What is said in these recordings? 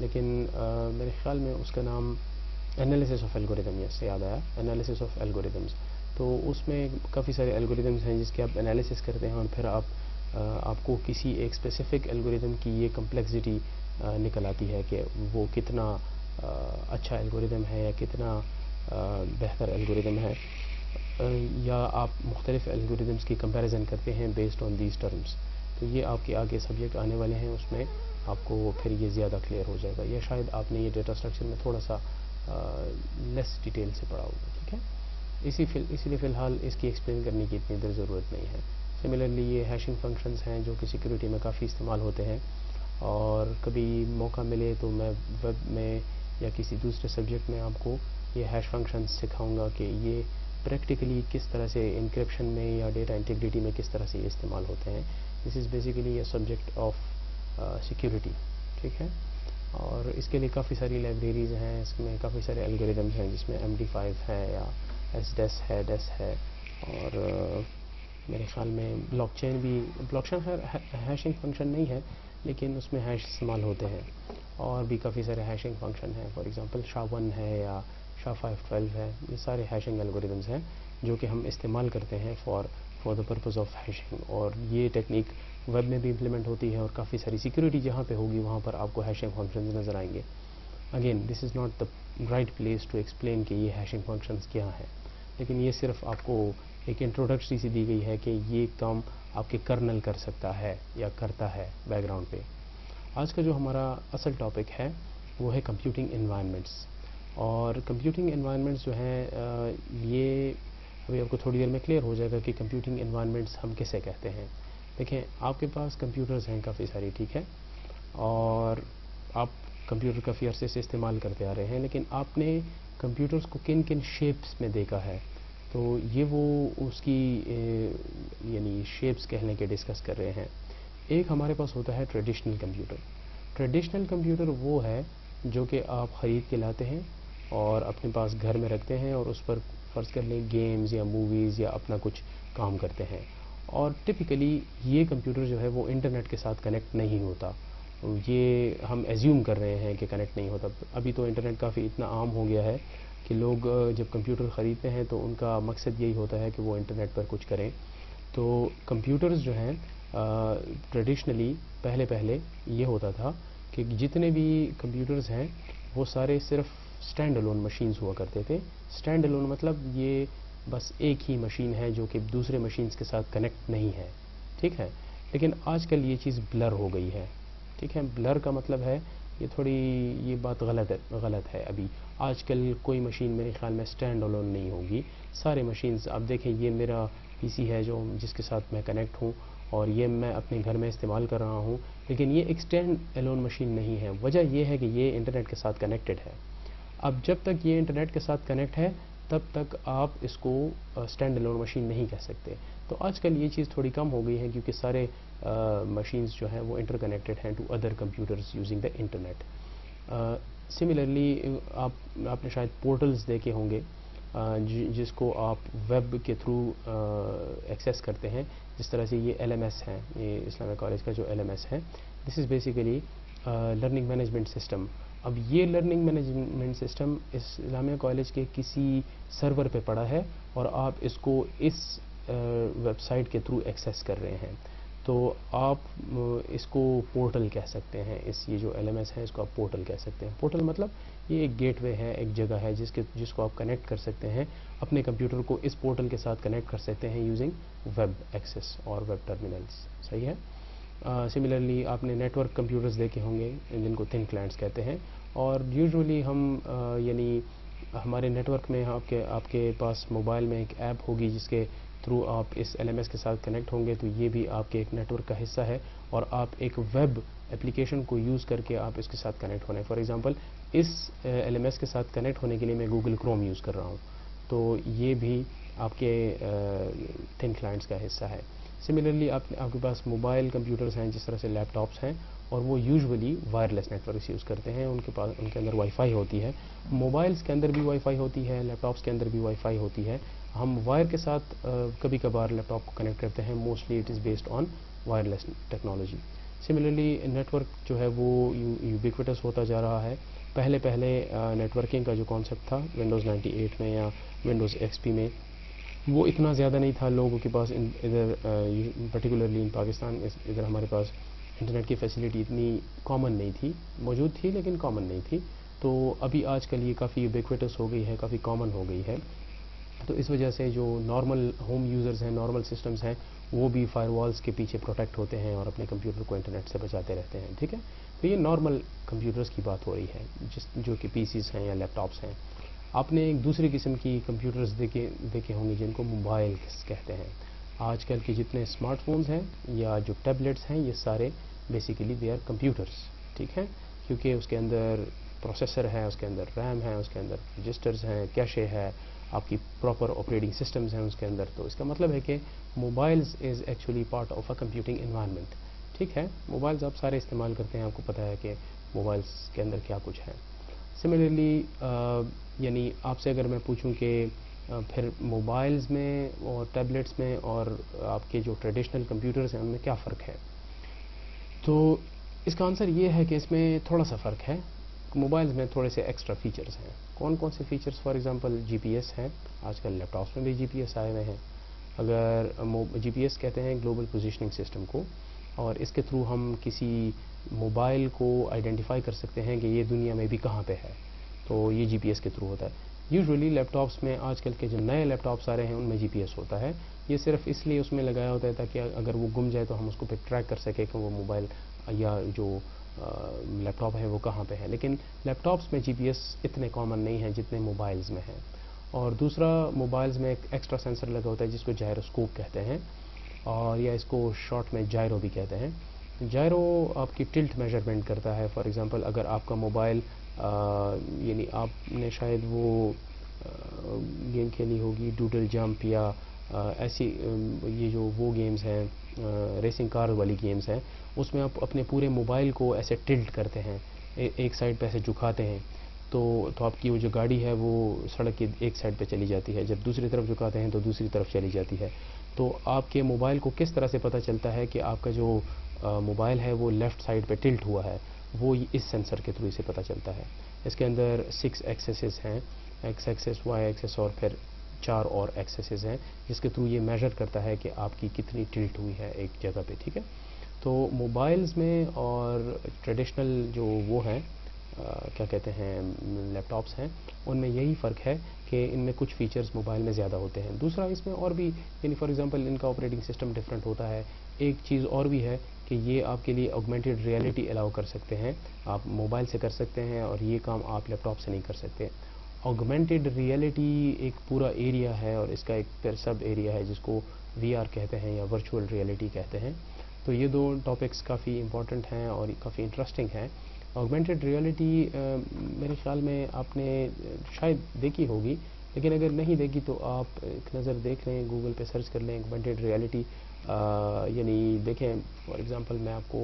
لیکن میرے خیال میں اس کا نام انالیسس آف الگوریتم، سے یاد آیا، انالیسس آف الگوریتمز. تو اس میں کافی سارے الگوریتمز ہیں جس کے آپ انالیسس کرتے ہیں، اور پھر آپ کو کسی ایک اسپیسیفک الگوریتم کی یہ کمپلیکسٹی نکل آتی ہے کہ وہ کتنا اچھا الگوریتم ہے یا کتنا بہتر الگوریتم ہے، یا آپ مختلف الگوریتمز کی کمپیریزن کرتے ہیں بیسڈ آن دیز ٹرمز. تو یہ آپ کے آگے سبجیکٹ آنے والے ہیں، اس میں آپ کو پھر یہ زیادہ کلیئر ہو جائے گا، یا شاید آپ نے یہ ڈیٹا اسٹرکچر میں تھوڑا سا لیس ڈیٹیل سے پڑھا ہوگا. ٹھیک ہے، اسی لیے فی الحال اس کی ایکسپلین کرنے کی اتنی دیر ضرورت نہیں ہے. سملرلی یہ ہیشنگ فنکشنز ہیں جو کہ سیکورٹی میں کافی استعمال ہوتے ہیں، اور کبھی موقع ملے تو میں ویب میں یا کسی دوسرے سبجیکٹ میں آپ کو یہ ہیش فنکشنز سکھاؤں گا کہ یہ پریکٹیکلی کس طرح سے انکرپشن میں یا ڈیٹا انٹیگریٹی میں کس طرح سے یہ استعمال ہوتے ہیں. This is basically a subject of security. ٹھیک ہے، اور اس کے لیے کافی ساری لائبریریز ہیں، اس میں کافی سارے الگوریتمز ہیں جس میں MD5 ہے یا ڈیس ہے، اور میرے خیال میں بلاک چین ہیشنگ فنکشن نہیں ہے، لیکن اس میں ہیش استعمال ہوتے ہیں. اور بھی کافی سارے ہیشنگ فنکشن ہیں، فار ایگزامپل SHA-1 ہے یا SHA-512 ہے. یہ سارے ہیشنگ الگوریتمز ہیں جو کہ ہم استعمال کرتے ہیں for the purpose of hashing. اور یہ ٹیکنیک ویب میں بھی امپلیمنٹ ہوتی ہے، اور کافی ساری سیکورٹی جہاں پہ ہوگی وہاں پر آپ کو ہیشنگ فنکشنز نظر آئیں گے. Again this is not the right place to explain کہ یہ ہیشنگ فنکشنز کیا ہیں، لیکن یہ صرف آپ کو ایک انٹروڈکٹری سی دی گئی ہے کہ یہ کام آپ کے کرنل کر سکتا ہے یا کرتا ہے بیک گراؤنڈ پہ. آج کا جو ہمارا اصل ٹاپک ہے وہ ہے کمپیوٹنگ انوائرمنٹس. اور کمپیوٹنگ انوائرمنٹس جو ہیں یہ ابھی آپ کو تھوڑی دیر میں کلیئر ہو جائے گا کہ کمپیوٹنگ انوائرمنٹس ہم کسے کہتے ہیں. دیکھیں، آپ کے پاس کمپیوٹرز ہیں کافی ساری، ٹھیک ہے، اور آپ کمپیوٹر کافی عرصے سے استعمال کرتے آ رہے ہیں، لیکن آپ نے کمپیوٹرز کو کن کن شیپس میں دیکھا ہے؟ تو یہ وہ اس کی یعنی شیپس کہنے کے ڈسکس کر رہے ہیں. ایک ہمارے پاس ہوتا ہے ٹریڈیشنل کمپیوٹر. ٹریڈیشنل کمپیوٹر وہ ہے جو کہ آپ خرید کے لاتے ہیں اور اپنے پاس گھر میں رکھتے ہیں، اور اس پر فرض کر لیں گیمز یا موویز یا اپنا کچھ کام کرتے ہیں. اور ٹپیکلی یہ کمپیوٹر جو ہے وہ انٹرنیٹ کے ساتھ کنیکٹ نہیں ہوتا. یہ ہم ایزیوم کر رہے ہیں کہ کنیکٹ نہیں ہوتا. ابھی تو انٹرنیٹ کافی اتنا عام ہو گیا ہے کہ لوگ جب کمپیوٹر خریدتے ہیں تو ان کا مقصد یہی ہوتا ہے کہ وہ انٹرنیٹ پر کچھ کریں. تو کمپیوٹرز جو ہیں ٹریڈیشنلی پہلے یہ ہوتا تھا کہ جتنے بھی کمپیوٹرز ہیں وہ سارے صرف اسٹینڈ الون مشینز ہوا کرتے تھے. اسٹینڈ الون مطلب یہ بس ایک ہی مشین ہے جو کہ دوسرے مشینز کے ساتھ کنیکٹ نہیں ہے. ٹھیک ہے، لیکن آج کل یہ چیز بلر ہو گئی ہے. ٹھیک ہے، بلر کا مطلب ہے یہ بات غلط ہے. ابھی آج کل کوئی مشین میرے خیال میں اسٹینڈ الون نہیں ہوگی. سارے مشینز آپ دیکھیں، یہ میرا PC ہے جس کے ساتھ میں کنیکٹ ہوں، اور یہ میں اپنے گھر میں استعمال کر رہا ہوں، لیکن یہ ایک اسٹینڈ الون مشین نہیں ہے. وجہ یہ ہے کہ یہ انٹرنیٹ کے ساتھ کنیکٹڈ ہے. اب جب تک یہ انٹرنیٹ کے ساتھ کنیکٹ ہے تب تک آپ اس کو اسٹینڈ الون مشین نہیں کہہ سکتے. تو آج کل یہ چیز تھوڑی کم ہو گئی ہے کیونکہ سارے مشینز جو ہیں وہ انٹر کنیکٹڈ ہیں to other computers using the internet. Similarly آپ نے شاید پورٹلز دیکھے ہوں گے جس کو آپ ویب کے تھرو ایکسیس کرتے ہیں. جس طرح سے یہ LMS ہے، یہ اسلامیہ کالج کا جو LMS ہے، this is basically learning management system. اب یہ learning management system Islamia college کے کسی سرور پہ پڑا ہے اور آپ اس کو اس ویب سائٹ کے تھرو ایکسیس کر رہے ہیں. تو آپ اس کو پورٹل کہہ سکتے ہیں. یہ جو LMS ہے اس کو آپ پورٹل کہہ سکتے ہیں. پورٹل مطلب یہ ایک گیٹ وے ہے، ایک جگہ ہے جس کو آپ کنیکٹ کر سکتے ہیں اپنے کمپیوٹر کو اس پورٹل کے ساتھ کنیکٹ کر سکتے ہیں یوزنگ ویب ایکسیس اور ویب ٹرمینلز. صحیح ہے. سملرلی آپ نے نیٹ ورک کمپیوٹرز دیکھے ہوں گے جن کو تھن کلائنٹس کہتے ہیں، اور یوزولی ہم یعنی ہمارے نیٹ ورک میں آپ کے پاس موبائل میں ایک ایپ ہوگی جس کے تھرو آپ اس LMS کے ساتھ کنیکٹ ہوں گے. تو یہ بھی آپ کے ایک نیٹ ورک کا حصہ ہے، اور آپ ایک ویب اپلیکیشن کو یوز کر کے آپ اس کے ساتھ کنیکٹ ہونے. فار ایگزامپل اس LMS کے ساتھ کنیکٹ ہونے کے لیے میں گوگل کروم یوز کر رہا ہوں، تو یہ بھی آپ کے تھن کلائنٹس کا حصہ ہے. سملرلی آپ کے پاس موبائل کمپیوٹرز ہیں جس طرح سے لیپ ٹاپس ہیں، اور وہ usually wireless networks use کرتے ہیں. ان کے اندر وائی فائی ہوتی ہے. موبائلز کے اندر بھی وائی فائی ہوتی ہے، لیپ ٹاپس کے اندر بھی وائی فائی ہوتی ہے. ہم وائر کے ساتھ کبھی کبھار لیپ ٹاپ کو کنیکٹ کرتے ہیں. Mostly it is based on wireless technology. Similarly network جو ہے وہ یوبیکوٹس ہوتا جا رہا ہے. پہلے نیٹورکنگ کا جو کانسیپٹ تھا ونڈوز 98 میں یا ونڈوز ایکس پی میں وہ اتنا زیادہ نہیں تھا لوگوں کے پاس. ادھر پرٹیکولرلی ان پاکستان ادھر ہمارے پاس انٹرنیٹ کی فیسلٹی اتنی کامن نہیں تھی, موجود تھی لیکن کامن نہیں تھی. تو ابھی آج کل یہ کافی یوبیکوٹس ہو گئی ہے, کافی کامن ہو گئی ہے. تو اس وجہ سے جو نارمل ہوم یوزرز ہیں, نارمل سسٹمز ہیں, وہ بھی فائر والز کے پیچھے پروٹیکٹ ہوتے ہیں اور اپنے کمپیوٹر کو انٹرنیٹ سے بچاتے رہتے ہیں. ٹھیک ہے, تو یہ نارمل کمپیوٹرز کی بات ہو رہی ہے جو کہ پی سیز ہیں یا لیپ ٹاپس ہیں. آپ نے ایک دوسری قسم کی کمپیوٹرز دیکھے ہوں گے جن کو موبائل کہتے ہیں. آج کل کے جتنے اسمارٹ فونز ہیں یا جو ٹیبلیٹس ہیں, یہ سارے بیسیکلی دے آر کمپیوٹرز. ٹھیک ہے, کیونکہ اس کے اندر پروسیسر ہے, اس کے اندر ریم ہے, اس کے اندر رجسٹرز ہیں, کیشے ہے, آپ کی پراپر آپریٹنگ سسٹمز ہیں اس کے اندر. تو اس کا مطلب ہے کہ mobiles is actually part of a computing environment. ٹھیک ہے, موبائلز آپ سارے استعمال کرتے ہیں, آپ کو پتہ ہے کہ موبائلز کے اندر کیا کچھ ہے. سملرلی یعنی آپ سے اگر میں پوچھوں کہ پھر موبائلز میں اور ٹیبلیٹس میں اور آپ کے جو ٹریڈیشنل کمپیوٹرز ہیں ان میں کیا فرق ہے, تو اس کا آنسر یہ ہے کہ اس میں تھوڑا سا فرق ہے. موبائلز میں تھوڑے سے ایکسٹرا فیچرز ہیں. کون سے features? For example G P S ہے. آج کل لیپ ٹاپس میں بھی جی پی ایس آئے ہوئے ہیں. اگر جی پی ایس کہتے ہیں گلوبل پوزیشننگ سسٹم کو, اور اس کے تھرو ہم کسی موبائل کو آئیڈینٹیفائی کر سکتے ہیں کہ یہ دنیا میں بھی کہاں پہ ہے. تو یہ جی پی ایس کے تھرو ہوتا ہے. یوزولی لیپ ٹاپس میں آج کل کے جو نئے لیپ ٹاپس آ رہے ہیں ان میں جی پی ایس ہوتا ہے. یہ صرف اس لیے اس میں لگایا ہوتا ہے تاکہ اگر وہ گم جائے تو ہم اس کو پہ ٹریک کر سکیں کہ وہ موبائل یا جو لیپ ٹاپ ہے وہ کہاں پہ ہے. لیکن لیپ ٹاپس میں جی پی ایس اتنے کامن نہیں ہیں جتنے موبائلز میں ہیں. اور دوسرا, موبائلز میں ایک ایکسٹرا سینسر لگا ہوتا ہے جس کو جائروسکوپ کہتے ہیں, اور یا اس کو شارٹ میں جائرو بھی کہتے ہیں. جائرو آپ کی ٹلٹ میجرمنٹ کرتا ہے. فار ایگزامپل اگر آپ کا موبائل یعنی آپ نے شاید وہ گیم کھیلی ہوگی ڈوڈل جمپ یا ایسی یہ جو وہ گیمز ہیں ریسنگ کار والی گیمز ہیں, اس میں آپ اپنے پورے موبائل کو ایسے ٹلٹ کرتے ہیں, ایک سائڈ پہ ایسے جھکاتے ہیں, تو آپ کی وہ جو گاڑی ہے وہ سڑک کی ایک سائڈ پہ چلی جاتی ہے. جب دوسری طرف جھکاتے ہیں تو دوسری طرف چلی جاتی ہے. تو آپ کے موبائل کو کس طرح سے پتہ چلتا ہے کہ آپ کا جو موبائل ہے وہ لیفٹ سائڈ پہ ٹلٹ ہوا ہے, وہ اس سینسر کے تھرو سے پتہ چلتا ہے. اس کے اندر 6 ایکسیسز ہیں, ایکس ایکسس, وائی ایکسس اور پھر 4 اور ایکسیسز ہیں, جس کے تھرو یہ میجر کرتا ہے کہ آپ کی کتنی ٹلٹ ہوئی ہے ایک جگہ پہ. ٹھیک ہے, تو موبائلز میں اور ٹریڈیشنل جو وہ ہیں کیا کہتے ہیں لیپ ٹاپس ہیں, ان میں یہی فرق ہے کہ ان میں کچھ فیچرز موبائل میں زیادہ ہوتے ہیں. دوسرا اس میں اور بھی یعنی فار ایگزامپل ان کا آپریٹنگ سسٹم ڈفرینٹ ہوتا ہے. ایک چیز اور بھی ہے کہ یہ آپ کے لیے آگمنٹڈ ریئلٹی الاؤ کر سکتے ہیں, آپ موبائل سے کر سکتے ہیں, اور یہ کام آپ لیپ ٹاپ سے نہیں کر سکتے. آگمنٹڈ ریئلٹی ایک پورا ایریا ہے اور اس کا ایک پھر سب ایریا ہے جس کو وی آر کہتے ہیں یا ورچوئل ریئلٹی کہتے ہیں. تو یہ دو ٹاپکس کافی امپورٹنٹ ہیں اور کافی انٹرسٹنگ ہیں. آگمنٹڈ ریئلٹی میرے خیال میں آپ نے شاید دیکھی ہوگی, لیکن اگر نہیں دیکھی تو آپ ایک نظر دیکھ لیں, گوگل پہ سرچ کر لیں آگمنٹڈ ریئلٹی. یعنی دیکھیں فار ایگزامپل میں آپ کو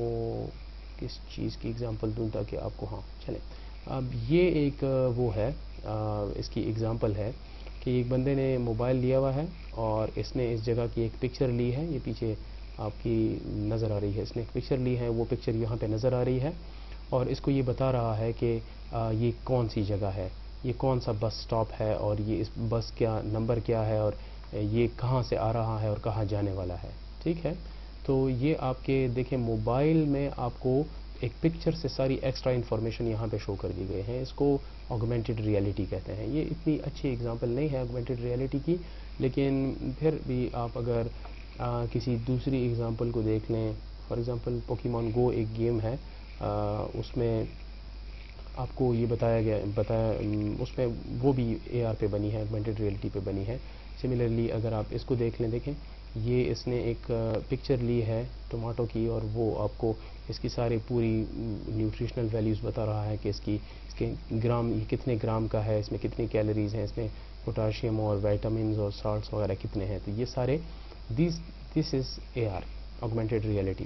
کس چیز کی ایگزامپل دوں تاکہ آپ کو, ہاں چلیں, اب یہ ایک وہ ہے اس کی ایگزامپل ہے کہ ایک بندے نے موبائل لیا ہوا ہے اور اس نے اس جگہ کی ایک پکچر لی ہے. یہ پیچھے آپ کی نظر آ رہی ہے, اس نے ایک پکچر لی ہے, وہ پکچر یہاں پہ نظر آ رہی ہے, اور اس کو یہ بتا رہا ہے کہ یہ کون سی جگہ ہے, یہ کون سا بس سٹاپ ہے, اور یہ اس بس کیا نمبر کیا ہے, اور یہ کہاں سے آ رہا ہے اور کہاں جانے والا ہے. ٹھیک ہے, تو یہ آپ کے دیکھیں موبائل میں آپ کو ایک پکچر سے ساری ایکسٹرا انفارمیشن یہاں پہ شو کر دی گئی ہیں. اس کو آگمنٹڈ ریئلٹی کہتے ہیں. یہ اتنی اچھی ایگزامپل نہیں ہے آگمنٹڈ ریئلٹی کی, لیکن پھر بھی آپ اگر کسی دوسری ایگزامپل کو دیکھ لیں, فار ایگزامپل پوکیمون گو ایک گیم ہے, اس میں آپ کو یہ بتایا اس میں وہ بھی اے آر پہ بنی ہے, آگمنٹڈ ریئلٹی پہ بنی ہے. سملرلی اگر آپ اس کو دیکھ لیں, دیکھیں یہ اس نے ایک پکچر لی ہے ٹماٹو کی, اور وہ آپ کو اس کی ساری پوری نیوٹریشنل ویلیوز بتا رہا ہے کہ اس کے گرام, یہ کتنے گرام کا ہے, اس میں کتنی کیلوریز ہیں, اس میں پوٹاشیم اور وائٹامنز اور سالٹس وغیرہ کتنے ہیں. تو یہ سارے دس is a are, augmented reality.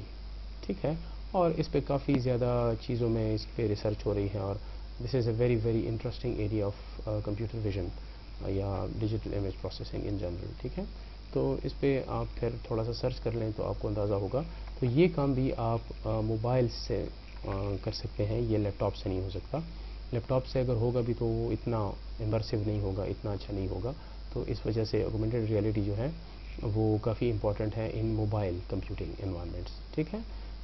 ٹھیک ہے, اور اس پہ کافی زیادہ چیزوں میں اس پہ ریسرچ ہو رہی ہے, اور this is a very very interesting area of computer vision یا digital image processing in general. ٹھیک ہے, تو اس پہ آپ پھر تھوڑا سا سرچ کر لیں تو آپ کو اندازہ ہوگا. تو یہ کام بھی آپ موبائل سے کر سکتے ہیں, یہ لیپ ٹاپ سے نہیں ہو سکتا. لیپ ٹاپ سے اگر ہوگا بھی تو وہ اتنا امرسیو نہیں ہوگا, اتنا اچھا نہیں ہوگا. تو اس وجہ سے آگمنٹڈ ریئلٹی جو ہے وہ کافی امپورٹنٹ ہے ان موبائل کمپیوٹنگ انوائرمنٹس. ٹھیک ہے.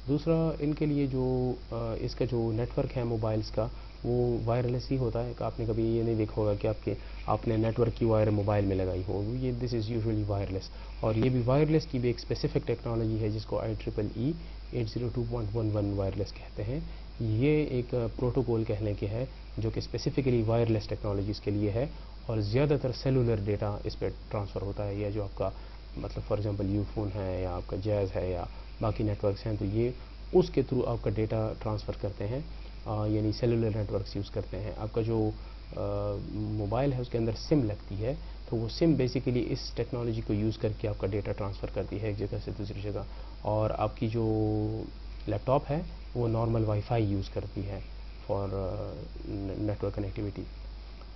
دوسرا ان کے لیے جو اس کا جو نیٹ ورک ہے موبائلس کا وہ وائرلیس ہی ہوتا ہے. کہ آپ نے کبھی یہ نہیں دیکھا ہوگا کہ آپ نے نیٹ ورک کی وائر موبائل میں لگائی ہو, یہ دس از یوزلی وائرلیس. اور یہ بھی وائرلیس کی بھی ایک اسپیسیفک ٹیکنالوجی ہے جس کو IEEE 802.11 وائرلیس کہتے ہیں. یہ ایک پروٹوکول کہہ لیں کہ ہے جو کہ اسپیسیفکلی وائرلیس ٹیکنالوجیز کے لیے ہے, اور زیادہ تر سیلولر ڈیٹا اس پہ ٹرانسفر ہوتا ہے. یا جو آپ کا مطلب فار ایگزامپل یو فون ہے یا آپ کا جیز ہے یا باقی نیٹ ورکس ہیں, تو یہ اس کے تھرو آپ کا ڈیٹا ٹرانسفر کرتے ہیں, یعنی سیلولر نیٹ ورکس یوز کرتے ہیں. آپ کا جو موبائل ہے اس کے اندر سم لگتی ہے, تو وہ سم بیسیکلی اس ٹیکنالوجی کو یوز کر کے آپ کا ڈیٹا ٹرانسفر کرتی ہے ایک جگہ سے دوسری جگہ. اور آپ کی جو لیپ ٹاپ ہے وہ نارمل وائی فائی یوز کرتی ہے فار نیٹ ورک کنیکٹیویٹی.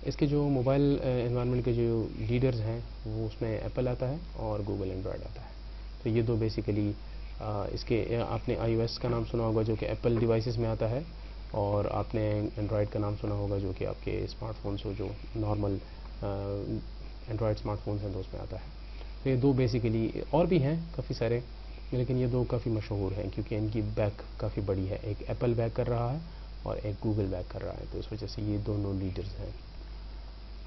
اس کے جو موبائل انوائرمنٹ کے جو لیڈرز ہیں وہ اس میں ایپل آتا ہے اور گوگل اینڈرائڈ آتا ہے. تو یہ دو بیسیکلی اس کے آپ نے iOS کا نام سنا ہوگا جو کہ ایپل ڈیوائسز میں آتا ہے, اور آپ نے اینڈرائڈ کا نام سنا ہوگا جو کہ آپ کے اسمارٹ فونس ہو جو نارمل اینڈرائڈ اسمارٹ فونس ہیں تو اس میں آتا ہے. تو یہ دو بیسیکلی, اور بھی ہیں کافی سارے, لیکن یہ دو کافی مشہور ہیں کیونکہ ان کی بیک کافی بڑی ہے. ایک ایپل بیک کر رہا ہے اور ایک گوگل بیک کر رہا ہے, تو اس وجہ سے یہ دونوں لیڈرز ہیں.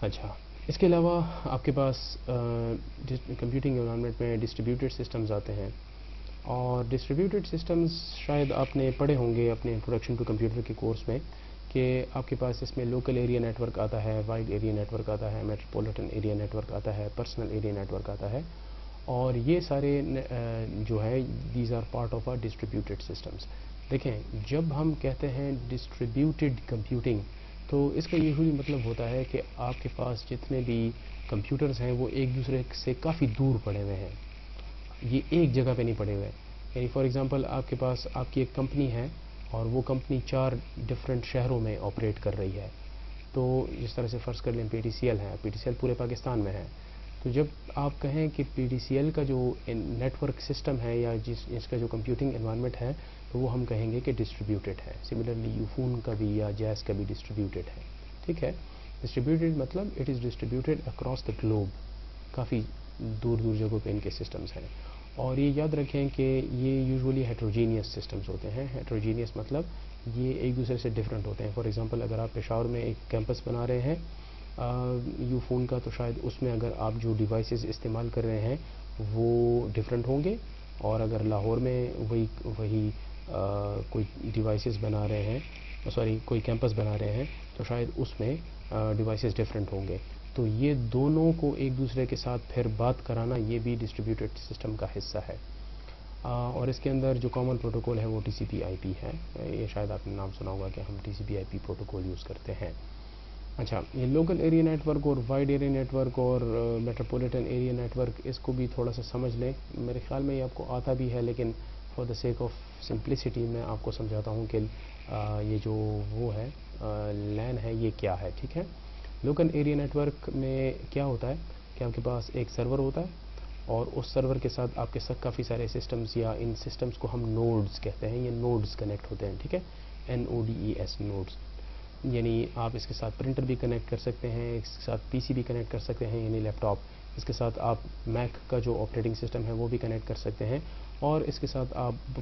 اچھا, اس کے علاوہ آپ کے پاس کمپیوٹنگ انوائرمنٹ میں ڈسٹریبیوٹیڈ سسٹمز آتے ہیں. اور ڈسٹریبیوٹیڈ سسٹمز شاید آپ نے پڑھے ہوں گے اپنے انٹروڈکشن ٹو کمپیوٹر کے کورس میں کہ آپ کے پاس اس میں لوکل ایریا نیٹ ورک آتا ہے, وائڈ ایریا نیٹ ورک آتا ہے, میٹروپولیٹن ایریا نیٹ ورک آتا ہے, پرسنل ایریا نیٹ ورک آتا ہے. اور یہ سارے جو ہے these are part of a distributed systems. دیکھیں, جب ہم کہتے ہیں ڈسٹریبیوٹیڈ کمپیوٹنگ تو اس کا یہی مطلب ہوتا ہے کہ آپ کے پاس جتنے بھی کمپیوٹرز ہیں وہ ایک دوسرے سے کافی دور پڑے ہوئے ہیں, یہ ایک جگہ پہ نہیں پڑے ہوئے. یعنی فار ایگزامپل آپ کے پاس آپ کی ایک کمپنی ہے اور وہ کمپنی 4 ڈفرینٹ شہروں میں آپریٹ کر رہی ہے. تو جس طرح سے فرض کر لیں PTCL ہے, PTCL پورے پاکستان میں ہے. تو جب آپ کہیں کہ PTCL کا جو نیٹ ورک سسٹم ہے یا اس کا جو کمپیوٹنگ انوائرمنٹ ہے تو وہ ہم کہیں گے کہ ڈسٹریبیوٹیڈ ہے. سملرلی یوفون کا بھی یا جیز کا بھی ڈسٹریبیوٹیڈ ہے. ٹھیک ہے. ڈسٹریبیوٹیڈ مطلب it is distributed across the globe, کافی دور دور جگہوں پہ ان کے سسٹمز ہیں. اور یہ یاد رکھیں کہ یہ یوزولی ہیٹروجینیس سسٹمز ہوتے ہیں. ہیٹروجینیس مطلب یہ ایک دوسرے سے ڈفرینٹ ہوتے ہیں. فار ایگزامپل اگر آپ پشاور میں ایک کیمپس بنا رہے ہیں یو فون کا, تو شاید اس میں اگر آپ جو ڈیوائسز استعمال کر رہے ہیں وہ ڈفرینٹ ہوں گے, اور اگر لاہور میں وہی کوئی ڈیوائسز بنا رہے ہیں, کوئی کیمپس بنا رہے ہیں, تو شاید اس میں ڈیوائسز ڈفرینٹ ہوں گے. تو یہ دونوں کو ایک دوسرے کے ساتھ پھر بات کرانا یہ بھی ڈسٹریبیوٹیڈ سسٹم کا حصہ ہے. اور اس کے اندر جو کامن پروٹوکول ہے وہ TCP/IP ہے. یہ شاید آپ نے نام سنا ہوگا کہ ہم TCP/IP پروٹوکول یوز کرتے ہیں. اچھا, یہ لوکل ایریا نیٹ ورک اور وائڈ ایریا نیٹ ورک اور میٹروپولیٹن ایریا نیٹ ورک, اس کو بھی تھوڑا سا سمجھ لیں. میرے خیال میں یہ آپ کو آتا بھی ہے, لیکن for the sake of simplicity میں آپ کو سمجھاتا ہوں کہ یہ جو وہ ہے لین ہے یہ کیا ہے. ٹھیک ہے. لوکل ایریا نیٹ ورک میں کیا ہوتا ہے کہ آپ کے پاس ایک سرور ہوتا ہے, اور اس سرور کے ساتھ آپ کے ساتھ کافی سارے سسٹمز, یا ان سسٹمز کو ہم نوڈز کہتے ہیں, یہ نوڈز کنیکٹ ہوتے ہیں. ٹھیک ہے. NODES nodes. یعنی آپ اس کے ساتھ پرنٹر بھی کنیکٹ کر سکتے ہیں, اس کے ساتھ PC بھی کنیکٹ کر سکتے ہیں یعنی لیپ ٹاپ, اس کے ساتھ آپ میک کا جو آپریٹنگ سسٹم ہے وہ بھی کنیکٹ کر سکتے ہیں, اور اس کے ساتھ آپ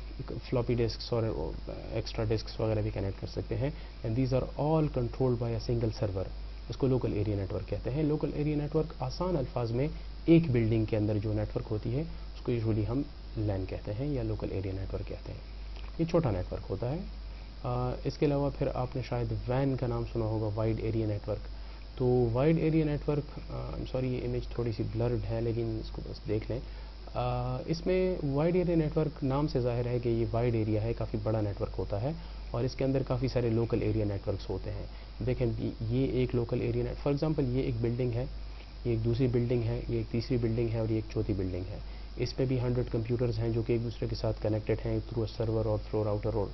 فلاپی ڈسکس اور ایکسٹرا ڈسکس وغیرہ بھی کنیکٹ کر سکتے ہیں. And these are all controlled by a single server. اس کو لوکل ایریا نیٹ ورک کہتے ہیں. لوکل ایریا نیٹ ورک آسان الفاظ میں ایک بلڈنگ کے اندر جو نیٹ ورک ہوتی ہے اس کو یوزولی ہم لین کہتے ہیں یا لوکل ایریا نیٹ ورک کہتے ہیں. یہ چھوٹا نیٹ ورک ہوتا ہے. اس کے علاوہ پھر آپ نے شاید وین کا نام سنا ہوگا, وائڈ ایریا نیٹ ورک. تو wide area network, sorry یہ امیج تھوڑی سی بلرڈ ہے لیکن اس کو بس دیکھ لیں. اس میں وائڈ ایریا نیٹ ورک نام سے ظاہر ہے کہ یہ وائڈ ایریا ہے, کافی بڑا نیٹ ورک ہوتا ہے, اور اس کے اندر کافی سارے لوکل ایریا نیٹ ورکس ہوتے ہیں. دیکھیں یہ ایک local area net, for example یہ ایک بلڈنگ ہے, یہ ایک دوسری بلڈنگ ہے, یہ ایک تیسری بلڈنگ ہے, اور یہ ایک چوتھی بلڈنگ ہے. اس پہ بھی 100 کمپیوٹرز ہیں جو کہ ایک دوسرے کے ساتھ کنیکٹڈ ہیں تھرو اے سرور اور تھرو راؤٹر اور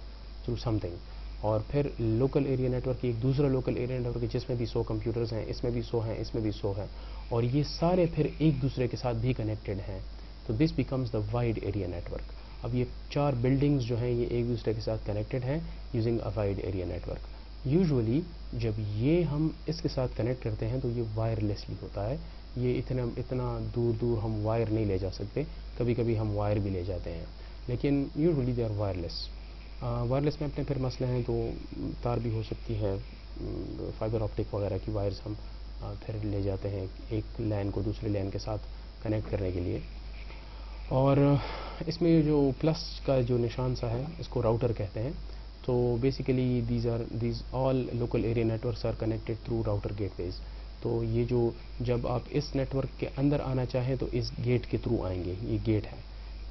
تھرو سم تھنگ. اور پھر لوکل ایریا نیٹورک ایک دوسرا لوکل ایریا نیٹورک ہے جس میں بھی 100 کمپیوٹرز ہیں, اس میں بھی 100 ہیں, اس میں بھی 100 ہیں, اور یہ سارے پھر ایک دوسرے کے ساتھ بھی کنیکٹڈ ہیں. تو this becomes the wide area network. اب یہ 4 بلڈنگز جو ہیں یہ ایک دوسرے کے ساتھ کنیکٹڈ ہیں using a wide area network. Usually جب یہ ہم اس کے ساتھ کنیکٹ کرتے ہیں تو یہ وائرلیسلی ہوتا ہے. یہ اتنا دور ہم وائر نہیں لے جا سکتے, کبھی کبھی ہم وائر بھی لے جاتے ہیں, لیکن usually they are wireless. Wireless میں اپنے پھر مسئلے ہیں, تو تار بھی ہو سکتی ہے, فائبر آپٹک وغیرہ کی وائرز ہم پھر لے جاتے ہیں ایک لین کو دوسرے لین کے ساتھ کنیکٹ کرنے کے لیے. اور اس میں جو پلس کا جو نشان سا ہے اس کو راؤٹر کہتے ہیں. تو basically these all local area networks are connected through router gateways. تو یہ جو جب آپ اس نیٹورک کے اندر آنا چاہیں تو اس گیٹ کے تھرو آئیں گے, یہ گیٹ ہے.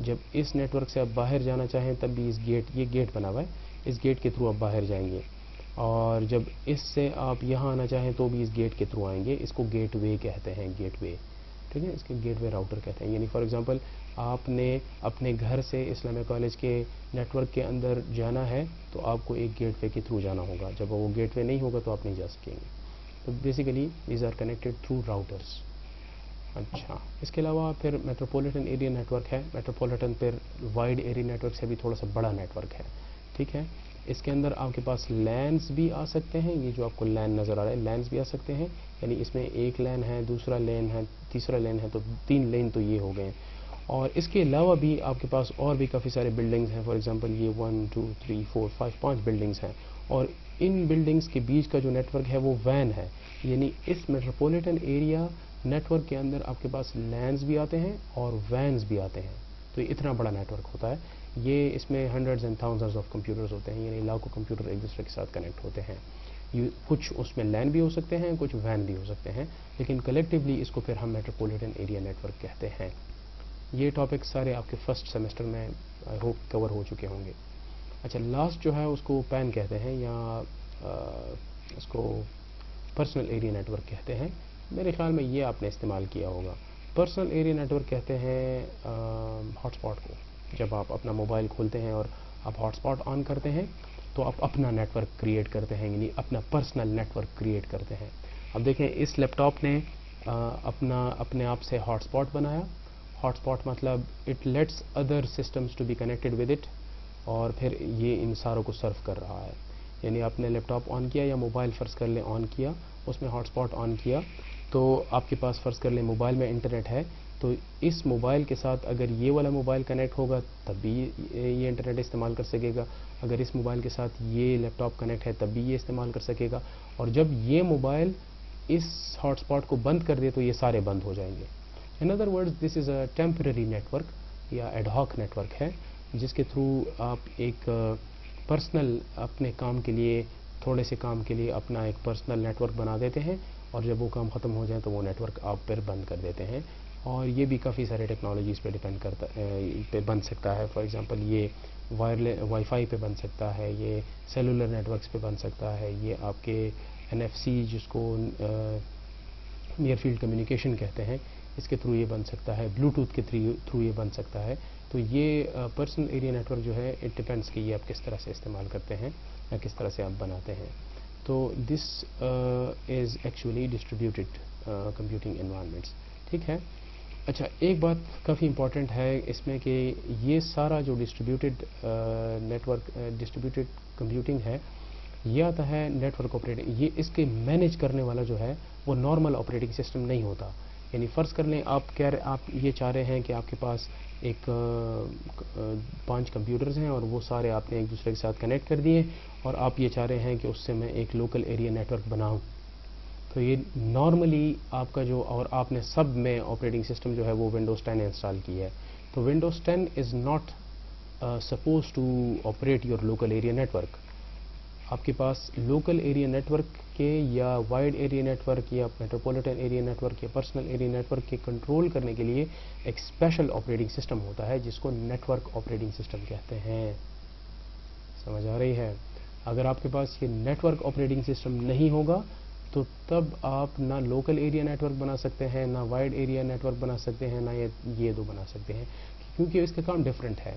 جب اس نیٹورک سے آپ باہر جانا چاہیں تب بھی یہ گیٹ بنا ہوا ہے, اس گیٹ کے تھرو آپ باہر جائیں گے. اور جب اس سے آپ یہاں آنا چاہیں تو بھی اس گیٹ کے تھرو آئیں گے. اس کو گیٹ وے کہتے ہیں, گیٹ وے, ٹھیک ہے, اس کے گیٹ وے راؤٹر کہتے ہیں. یعنی فار ایگزامپل آپ نے اپنے گھر سے اسلامیہ کالج کے نیٹورک کے اندر جانا ہے تو آپ کو ایک گیٹ وے کے تھرو جانا ہوگا. جب وہ گیٹ وے نہیں ہوگا تو آپ نہیں جا سکیں گے. تو basically these are connected through routers. اچھا, اس کے علاوہ پھر میٹروپولیٹن ایریا نیٹورک ہے. میٹروپولیٹن پھر وائڈ ایریا نیٹورک سے بھی تھوڑا سا بڑا نیٹورک ہے, ٹھیک ہے. اس کے اندر آپ کے پاس لینز بھی آ سکتے ہیں. یہ جو آپ کو لین نظر آ رہا ہے, لینز بھی آ سکتے ہیں. یعنی اس میں ایک لین ہے, دوسرا لین ہے, تیسرا لین ہے, تو 3 لین تو یہ ہو گئے. اور اس کے علاوہ بھی آپ کے پاس اور بھی کافی سارے بلڈنگز ہیں. فار ایگزامپل یہ 1 2 3 4 5 5 بلڈنگز ہیں, اور ان بلڈنگز کے بیچ کا جو نیٹورک ہے وہ وین ہے. یعنی اس میٹروپولیٹن ایریا نیٹورک کے اندر آپ کے پاس لینز بھی آتے ہیں اور وینز بھی آتے ہیں. تو یہ اتنا بڑا نیٹورک ہوتا ہے. یہ اس میں hundreds and thousands of computers ہوتے ہیں, یعنی لاکھوں کمپیوٹر ایک دوسرے کے ساتھ کنیکٹ ہوتے ہیں. کچھ اس میں لین بھی ہو سکتے ہیں, کچھ وین بھی ہو سکتے ہیں, لیکن کلیکٹیولی اس کو پھر ہم میٹروپولیٹن ایریا نیٹورک کہتے ہیں. یہ ٹاپک سارے آپ کے فرسٹ سیمسٹر میں آئی ہوپ کور ہو چکے ہوں گے. اچھا, لاسٹ جو ہے اس کو پین کہتے ہیں, یا اس کو پرسنل ایریا نیٹورک کہتے ہیں. میرے خیال میں یہ آپ نے استعمال کیا ہوگا. پرسنل ایریا نیٹورک کہتے ہیں ہاٹ اسپاٹ کو. جب آپ اپنا موبائل کھولتے ہیں اور آپ ہاٹ اسپاٹ آن کرتے ہیں تو آپ اپنا نیٹ ورک کریٹ کرتے ہیں, یعنی اپنا پرسنل نیٹ ورک کریٹ کرتے ہیں. اب دیکھیں, اس لیپ ٹاپ نے اپنے آپ سے ہاٹ اسپاٹ بنایا. ہاٹ اسپاٹ مطلب it lets other systems to be connected with it, اور پھر یہ ان ساروں کو سرو کر رہا ہے. یعنی آپ نے لیپ ٹاپ آن کیا یا موبائل فرض کر لیں آن کیا, اس میں ہاٹ اسپاٹ آن کیا, تو آپ کے پاس فرض کر لیں موبائل میں انٹرنیٹ ہے, تو اس موبائل کے ساتھ اگر یہ والا موبائل کنیکٹ ہوگا تب بھی یہ انٹرنیٹ استعمال کر سکے گا. اگر اس موبائل کے ساتھ یہ لیپ ٹاپ کنیکٹ ہے تب بھی یہ استعمال کر سکے گا. اور جب یہ موبائل اس ہاٹ اسپاٹ کو بند کر دے تو یہ سارے بند ہو جائیں گے. In other words this is a temporary network یا ایڈ ہاک نیٹورک ہے, جس کے تھرو آپ ایک پرسنل اپنے کام کے لیے, تھوڑے سے کام کے لیے اپنا ایک پرسنل نیٹورک بنا دیتے ہیں, اور جب وہ کام ختم ہو جائے تو وہ نیٹورک آپ پھر بند کر دیتے ہیں. اور یہ بھی کافی سارے ٹیکنالوجیز پہ ڈیپینڈ کرتا پہ بن سکتا ہے. فار ایگزامپل یہ وائی فائی پہ بن سکتا ہے, یہ سیلولر نیٹورکس پہ بن سکتا ہے, یہ آپ کے NFC جس کو نیئر فیلڈ کمیونیکیشن کہتے ہیں, اس کے تھرو یہ بن سکتا ہے, بلوٹوتھ کے تھرو یہ بن سکتا ہے. تو یہ پرسنل ایریا نیٹورک جو ہے اٹ ڈپینڈس کہ یہ آپ کس طرح سے استعمال کرتے ہیں یا کس طرح سے آپ بناتے ہیں. تو this is actually distributed computing environments, ٹھیک ہے. اچھا, ایک بات کافی امپورٹنٹ ہے اس میں کہ یہ سارا جو ڈسٹریبیوٹیڈ نیٹورک ڈسٹریبیوٹیڈ کمپیوٹنگ ہے, یہ آتا ہے نیٹ ورک آپریٹنگ. یہ اس کے مینیج کرنے والا جو ہے وہ نارمل آپریٹنگ سسٹم نہیں ہوتا. یعنی فرض کر لیں آپ یہ چاہ رہے ہیں کہ آپ کے پاس ایک 5 کمپیوٹرز ہیں اور وہ سارے آپ نے ایک دوسرے کے ساتھ کنیکٹ کر دیے, اور آپ یہ چاہ رہے ہیں کہ اس سے میں ایک لوکل ایریا نیٹورک بناؤں. تو یہ نارملی آپ کا جو, اور آپ نے سب میں آپریٹنگ سسٹم جو ہے وہ ونڈوز 10 انسٹال کی ہے, تو Windows 10 is not suppose to operate your local area network. آپ کے پاس لوکل ایریا نیٹورک کے یا وائڈ ایریا نیٹورک یا میٹروپولیٹن ایریا نیٹورک یا پرسنل ایریا نیٹورک کے کنٹرول کرنے کے لیے ایک اسپیشل آپریٹنگ سسٹم ہوتا ہے جس کو نیٹ ورک آپریٹنگ سسٹم کہتے ہیں. سمجھ آ رہی ہے؟ اگر آپ کے پاس یہ نیٹ ورک آپریٹنگ سسٹم نہیں ہوگا تو تب آپ نہ لوکل ایریا نیٹورک بنا سکتے ہیں, نہ وائڈ ایریا نیٹورک بنا سکتے ہیں, نہ یہ دو بنا سکتے ہیں, کیونکہ اس کا کام ڈفرینٹ ہے.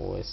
OS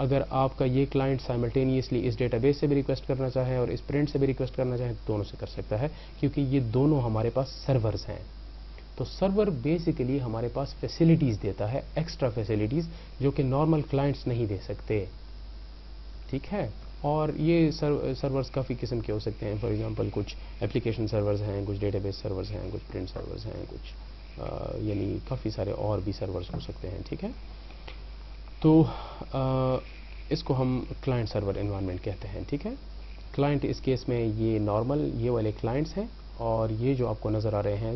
اگر آپ کا یہ کلائنٹ سائملٹینیسلی اس ڈیٹا بیس سے بھی ریکویسٹ کرنا چاہے اور اس پرنٹ سے بھی ریکویسٹ کرنا چاہے تو دونوں سے کر سکتا ہے، کیونکہ یہ دونوں ہمارے پاس سرورز ہیں. تو سرور بیسیکلی ہمارے پاس فیسلٹیز دیتا ہے، ایکسٹرا فیسلٹیز جو کہ نارمل کلائنٹس نہیں دے سکتے. ٹھیک ہے. اور یہ سرورز کافی قسم کے ہو سکتے ہیں. فار ایگزامپل کچھ اپلیکیشن سرورز ہیں، کچھ ڈیٹا بیس سرورز ہیں، کچھ پرنٹ سرورز ہیں، کچھ یعنی کافی سارے اور بھی سرورز ہو سکتے ہیں. ٹھیک ہے. تو اس کو ہم کلائنٹ سرور انوائرمنٹ کہتے ہیں. ٹھیک ہے. کلائنٹ اس کیس میں یہ نارمل یہ والے کلائنٹس ہیں، اور یہ جو آپ کو نظر آ رہے ہیں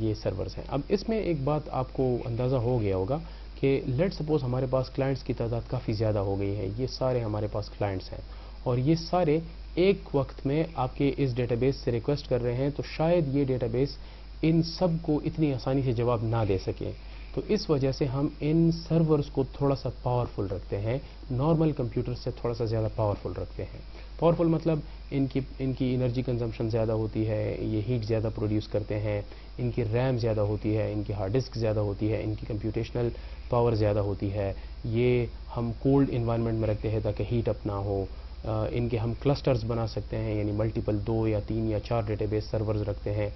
یہ سرورز ہیں. اب اس میں ایک بات آپ کو اندازہ ہو گیا ہوگا کہ لیٹ سپوز ہمارے پاس کلائنٹس کی تعداد کافی زیادہ ہو گئی ہے. یہ سارے ہمارے پاس کلائنٹس ہیں اور یہ سارے ایک وقت میں آپ کے اس ڈیٹا بیس سے ریکویسٹ کر رہے ہیں. تو شاید یہ ڈیٹا بیس ان سب کو اتنی آسانی سے جواب نہ دے سکے. تو اس وجہ سے ہم ان سرورز کو تھوڑا سا پاورفل رکھتے ہیں، نارمل کمپیوٹر سے تھوڑا سا زیادہ پاورفل رکھتے ہیں. پاورفل مطلب ان کی انرجی کنزمپشن زیادہ ہوتی ہے، یہ ہیٹ زیادہ پروڈیوس کرتے ہیں، ان کی ریم زیادہ ہوتی ہے، ان کی ہارڈ ڈسک زیادہ ہوتی ہے، ان کی کمپیوٹیشنل پاور زیادہ ہوتی ہے. یہ ہم کولڈ انوائرمنٹ میں رکھتے ہیں تاکہ ہیٹ اپ نہ ہو. ان کے ہم کلسٹرز بنا سکتے ہیں، یعنی ملٹیپل 2 یا 3 یا 4 ڈیٹا بیس سرورز رکھتے ہیں.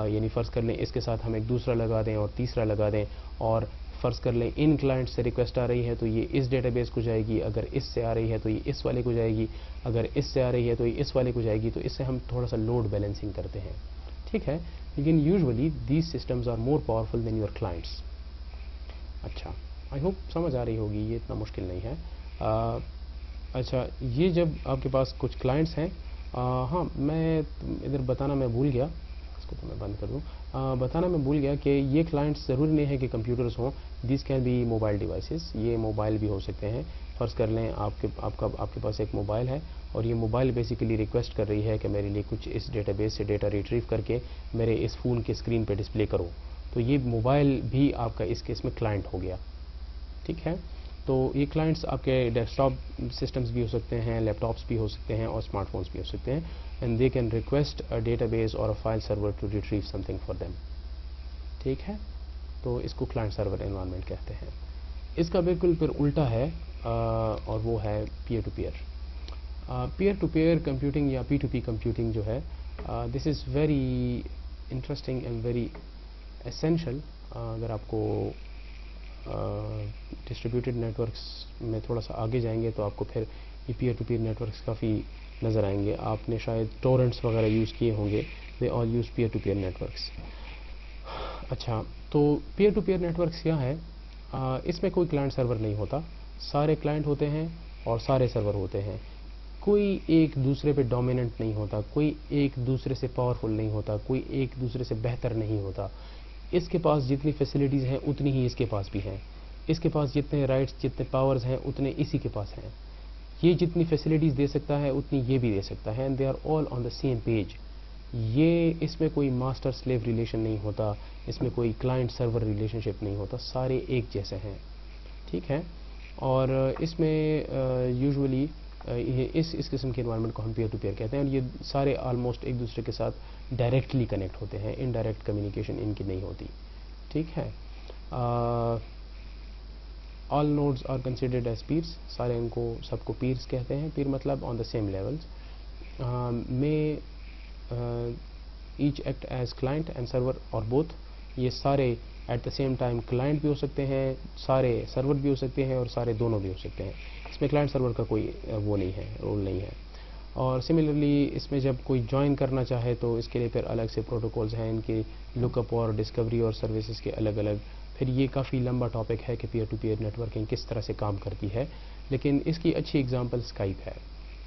یعنی فرض کر لیں اس کے ساتھ ہم ایک دوسرا لگا دیں اور تیسرا لگا دیں، اور فرض کر لیں ان کلائنٹ سے ریکویسٹ آ رہی ہے تو یہ اس ڈیٹا بیس کو جائے گی، اگر اس سے آ رہی ہے تو یہ اس والے کو جائے گی، اگر اس سے آ رہی ہے تو یہ اس والے کو جائے گی. تو اس سے ہم تھوڑا سا لوڈ بیلنسنگ کرتے ہیں. ٹھیک ہے. لیکن usually these systems are more powerful than your clients. اچھا، آئی ہوپ سمجھ آ رہی ہوگی، یہ اتنا مشکل نہیں ہے. اچھا، یہ جب آپ کے پاس کچھ کلائنٹس ہیں، ہاں میں ادھر بتانا میں بھول گیا، اس کو تو میں بند کر دوں. بتانا میں بھول گیا کہ یہ کلائنٹس ضروری نہیں ہے کہ کمپیوٹرز ہوں. These can be mobile devices. یہ موبائل بھی ہو سکتے ہیں. فرض کر لیں آپ کے پاس ایک موبائل ہے اور یہ موبائل بیسیکلی ریکویسٹ کر رہی ہے کہ میرے لیے کچھ اس ڈیٹا بیس سے ڈیٹا ریٹریو کر کے میرے اس فون کے اسکرین پہ ڈسپلے کرو. تو یہ موبائل بھی آپ کا اس کیس میں کلائنٹ ہو گیا. ٹھیک ہے. تو یہ کلائنٹس آپ کے ڈیسک ٹاپ سسٹمز بھی ہو سکتے ہیں، لیپ ٹاپس بھی ہو سکتے ہیں، اور اسمارٹ فونس بھی ہو سکتے ہیں. And they can request a database اور a file server to retrieve something for them. ٹھیک ہے. تو اس کو کلائنٹ سرور انوائرمنٹ کہتے ہیں. اس کا بالکل پھر الٹا ہے اور وہ ہے peer to peer. Peer to peer computing یا پی ٹو پی کمپیوٹنگ جو ہے، this is very interesting and very essential. اگر آپ کو ڈسٹریبیوٹیڈ نیٹورکس میں تھوڑا سا آگے جائیں گے تو آپ کو پھر یہ پیئر ٹو پیئر نیٹورکس کافی نظر آئیں گے. آپ نے شاید ٹورنٹس وغیرہ یوز کیے ہوں گے. They all use peer to peer networks. اچھا، تو پیئر ٹو پیئر نیٹورکس کیا ہے؟ اس میں کوئی کلائنٹ سرور نہیں ہوتا. سارے کلائنٹ ہوتے ہیں اور سارے سرور ہوتے ہیں. کوئی ایک دوسرے پہ ڈومیننٹ نہیں ہوتا، کوئی ایک دوسرے سے پاورفل نہیں ہوتا، کوئی ایک دوسرے سے بہتر نہیں ہوتا. اس کے پاس جتنی فیسلٹیز ہیں اتنی ہی اس کے پاس بھی ہیں. اس کے پاس جتنے رائٹس جتنے پاورز ہیں اتنے اسی کے پاس ہیں. یہ جتنی فیسلٹیز دے سکتا ہے اتنی یہ بھی دے سکتا ہے. And they are all on the same page. یہ اس میں کوئی ماسٹر سلیو ریلیشن نہیں ہوتا، اس میں کوئی کلائنٹ سرور ریلیشن شپ نہیں ہوتا. سارے ایک جیسے ہیں. ٹھیک ہے. اور اس میں یوزولی اس قسم کے انوائرمنٹ کو ہم پیئر ٹو پیئر کہتے ہیں. اور یہ سارے آلموسٹ ایک دوسرے کے ساتھ ڈائریکٹلی کنیکٹ ہوتے ہیں. انڈائریکٹ کمیونیکیشن ان کی نہیں ہوتی. ٹھیک ہے. All nodes are considered as peers. سارے ان کو سب کو پیئرس کہتے ہیں. پیر مطلب آن دا سیم لیولز. میں each act as client and server اور بوتھ. یہ سارے at the same time client بھی ہو سکتے ہیں، سارے سرور بھی ہو سکتے ہیں، اور سارے دونوں بھی ہو سکتے ہیں. اس میں کلائنٹ سرور کا کوئی وہ نہیں ہے، رول نہیں ہے. اور سملرلی اس میں جب کوئی جوائن کرنا چاہے تو اس کے لیے پھر الگ سے پروٹوکولز ہیں. ان کے لک اپ اور ڈسکوری اور سروسز کے الگ الگ. پھر یہ کافی لمبا ٹاپک ہے کہ پیئر ٹو پیئر نیٹورکنگ کس طرح سے کام کرتی ہے. لیکن اس کی اچھی اگزامپل اسکائپ ہے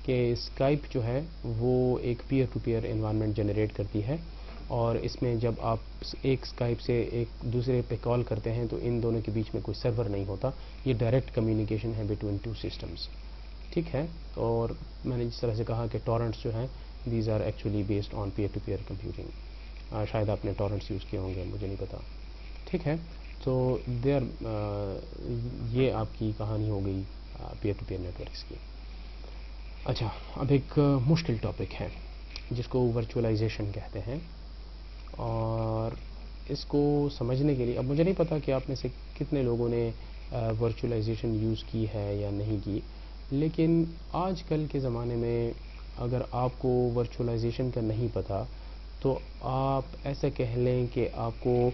کہ اسکائپ جو ہے وہ ایک peer to peer environment generate کرتی ہے. اور اس میں جب آپ ایک اسکائپ سے ایک دوسرے پہ کال کرتے ہیں تو ان دونوں کے بیچ میں کوئی سرور نہیں ہوتا. یہ ڈائریکٹ کمیونیکیشن ہے بٹوین ٹو سسٹمز. ٹھیک ہے. اور میں نے جس طرح سے کہا کہ ٹورنٹس جو ہیں these are actually based on peer to peer computing. شاید آپ نے ٹورنٹس یوز کیے ہوں گے، مجھے نہیں پتا. ٹھیک ہے. تو یہ آپ کی کہانی ہو گئی پیئر ٹو پیئر نیٹورکس کی. اچھا، اب ایک مشکل ٹاپک ہے جس کو ورچوئلائزیشن کہتے ہیں. اور اس کو سمجھنے کے لیے اب مجھے نہیں پتا کہ آپ میں سے کتنے لوگوں نے ورچوئلائزیشن یوز کی ہے یا نہیں کی. لیکن آج کل کے زمانے میں اگر آپ کو ورچوئلائزیشن کا نہیں پتہ تو آپ ایسا کہہ لیں کہ آپ کو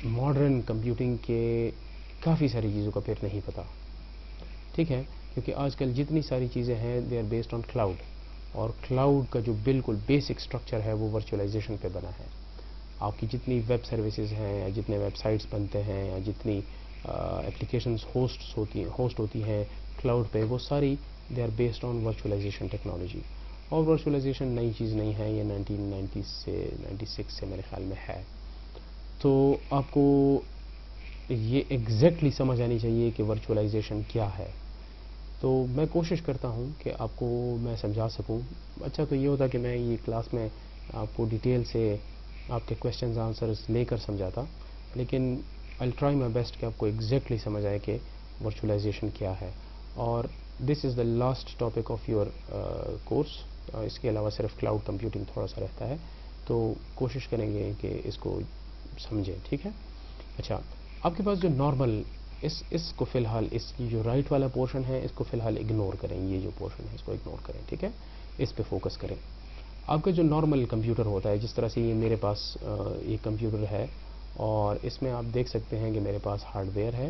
ماڈرن کمپیوٹنگ کے کافی ساری چیزوں کا پھر نہیں پتہ. ٹھیک ہے، کیونکہ آج کل جتنی ساری چیزیں ہیں they are based on cloud, اور کلاؤڈ کا جو بالکل بیسک سٹرکچر ہے وہ ورچوئلائزیشن پہ بنا ہے. آپ کی جتنی ویب سروسز ہیں یا جتنے ویب سائٹس بنتے ہیں یا جتنی اپلیکیشنز ہوسٹ ہوتی ہیں کلاؤڈ پہ، وہ ساری they are based on virtualization technology. اور ورچوئلائزیشن نئی چیز نہیں ہے، یہ 1990 سے 96 سے میرے خیال میں ہے. تو آپ کو یہ ایگزیکٹلی سمجھ آنی چاہیے کہ ورچوئلائزیشن کیا ہے. تو میں کوشش کرتا ہوں کہ آپ کو میں سمجھا سکوں. اچھا تو یہ ہوتا کہ میں یہ کلاس میں آپ کو ڈیٹیل سے آپ کے کویشچنز آنسرز لے کر سمجھاتا، لیکن آئی ٹرائی مائی بیسٹ کہ آپ کو ایگزیکٹلی سمجھ آئے کہ ورچوئلائزیشن کیا ہے. اور this is the last topic of your course. اس کے علاوہ صرف کلاؤڈ کمپیوٹنگ تھوڑا سا رہتا ہے، تو کوشش کریں گے کہ اس کو سمجھیں. ٹھیک ہے. اچھا، آپ کے پاس جو نارمل اس کو فی الحال اس کی جو رائٹ والا پورشن ہے اس کو فی الحال اگنور کریں. یہ جو پورشن ہے اس کو اگنور کریں. ٹھیک ہے، اس پہ فوکس کریں. آپ کا جو نارمل کمپیوٹر ہوتا ہے، جس طرح سے یہ میرے پاس یہ کمپیوٹر ہے، اور اس میں آپ دیکھ سکتے ہیں کہ میرے پاس ہارڈ ویئر ہے،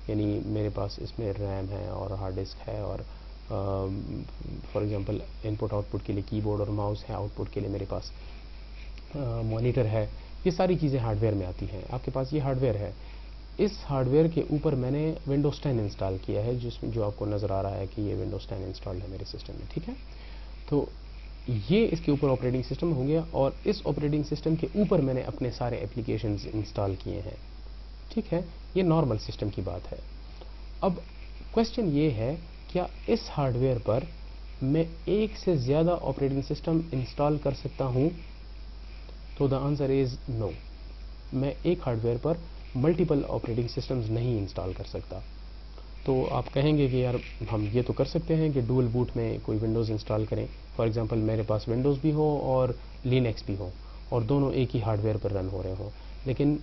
یعنی میرے پاس اس میں ریم ہے اور ہارڈ ڈسک ہے، اور for example in put out put کے لیے کی بورڈ اور ماؤس ہے، آؤٹ پٹ کے لیے میرے پاس مانیٹر ہے. یہ ساری چیزیں ہارڈ ویئر میں آتی ہیں. آپ کے پاس یہ ہارڈ ویئر ہے. اس ہارڈ ویئر کے اوپر میں نے ونڈوز 10 انسٹال کیا ہے، جو آپ کو نظر آ رہا ہے کہ یہ ونڈوز 10 انسٹالڈ ہے میرے سسٹم میں. ٹھیک ہے. تو یہ اس کے اوپر آپریٹنگ سسٹم ہو گیا، اور اس آپریٹنگ سسٹم کے اوپر میں نے اپنے سارے اپلیکیشنز انسٹال کیے ہیں. ٹھیک ہے، یہ نارمل سسٹم کی بات ہے. اب کوشچن یہ ہے، کیا اس ہارڈ ویئر پر میں ایک سے زیادہ آپریٹنگ سسٹم انسٹال کر سکتا ہوں؟ تو دا آنسر از نو. میں ایک ہارڈ ویئر پر ملٹیپل آپریٹنگ سسٹمز نہیں انسٹال کر سکتا. تو آپ کہیں گے کہ یار ہم یہ تو کر سکتے ہیں کہ ڈوئل بوٹ میں کوئی ونڈوز انسٹال کریں. فار ایگزامپل میرے پاس ونڈوز بھی ہو اور لینکس بھی ہو، اور دونوں ایک ہی ہارڈ ویئر پر رن ہو رہے ہوں. لیکن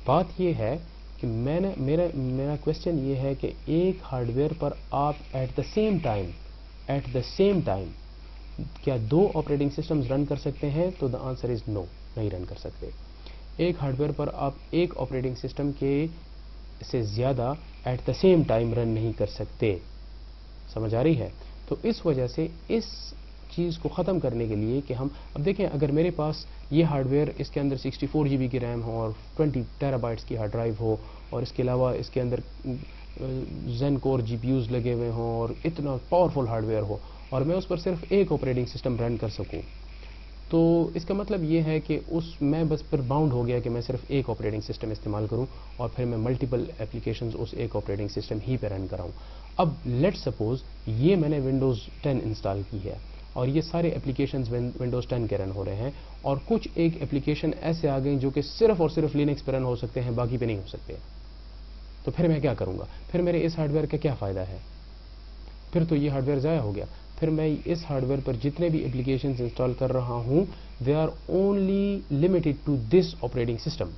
بات یہ ہے کہ میرا کوشچن یہ ہے کہ ایک ہارڈ ویئر پر آپ ایٹ دا سیم ٹائم کیا دو آپریٹنگ سسٹمز رن کر سکتے ہیں؟ تو دا آنسر از نو، نہیں رن کر سکتے. ایک ہارڈ ویئر پر آپ ایک آپریٹنگ سسٹم کے سے زیادہ ایٹ دا سیم ٹائم رن نہیں کر سکتے. سمجھ آ رہی ہے؟ تو اس وجہ سے اس چیز کو ختم کرنے کے لیے کہ ہم اب دیکھیں، اگر میرے پاس یہ ہارڈ ویئر اس کے اندر 64 GB کی ریم ہو اور 20 ٹیرا بائٹس کی ہارڈ ڈرائیو ہو، اور اس کے علاوہ اس کے اندر زین کور GPUs لگے ہوئے ہوں اور اتنا پاورفل ہارڈ ویئر ہو، اور میں اس پر صرف ایک آپریٹنگ سسٹم رن کر سکوں، تو اس کا مطلب یہ ہے کہ میں بس پھر باؤنڈ ہو گیا کہ میں صرف ایک آپریٹنگ سسٹم استعمال کروں، اور پھر میں ملٹیپل اپلیکیشنز اس ایک آپریٹنگ سسٹم ہی پہ رن کراؤں. اب لیٹ سپوز یہ میں نے ونڈوز 10 انسٹال کی ہے، اور یہ سارے اپلیکیشنز ونڈوز 10 کے رن ہو رہے ہیں، اور کچھ ایک اپلیکیشن ایسے آ گئیں جو کہ صرف اور صرف لینکس پہ رن ہو سکتے ہیں، باقی پہ نہیں ہو سکتے. تو پھر میں کیا کروں گا؟ پھر میرے اس ہارڈ ویئر کا کیا فائدہ ہے؟ پھر تو یہ ہارڈ ویئر ضائع ہو گیا. پھر میں اس ہارڈ ویئر پر جتنے بھی اپلیکیشنز انسٹال کر رہا ہوں they are only limited to this operating system.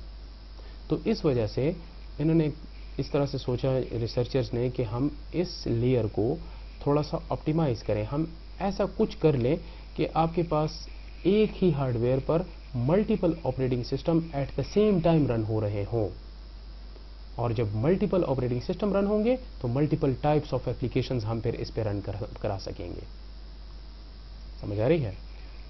تو اس وجہ سے انہوں نے اس طرح سے سوچا ریسرچرز نے کہ ہم اس لیئر کو تھوڑا سا آپٹیمائز کریں. ہم ایسا کچھ کر لیں کہ آپ کے پاس ایک ہی ہارڈ ویئر پر multiple operating system at the same time run ہو رہے ہوں، اور جب ملٹیپل آپریٹنگ سسٹم رن ہوں گے تو ملٹیپل ٹائپس آف اپلیکیشنز ہم پھر اس پہ رن کرا سکیں گے. سمجھ آ رہی ہے؟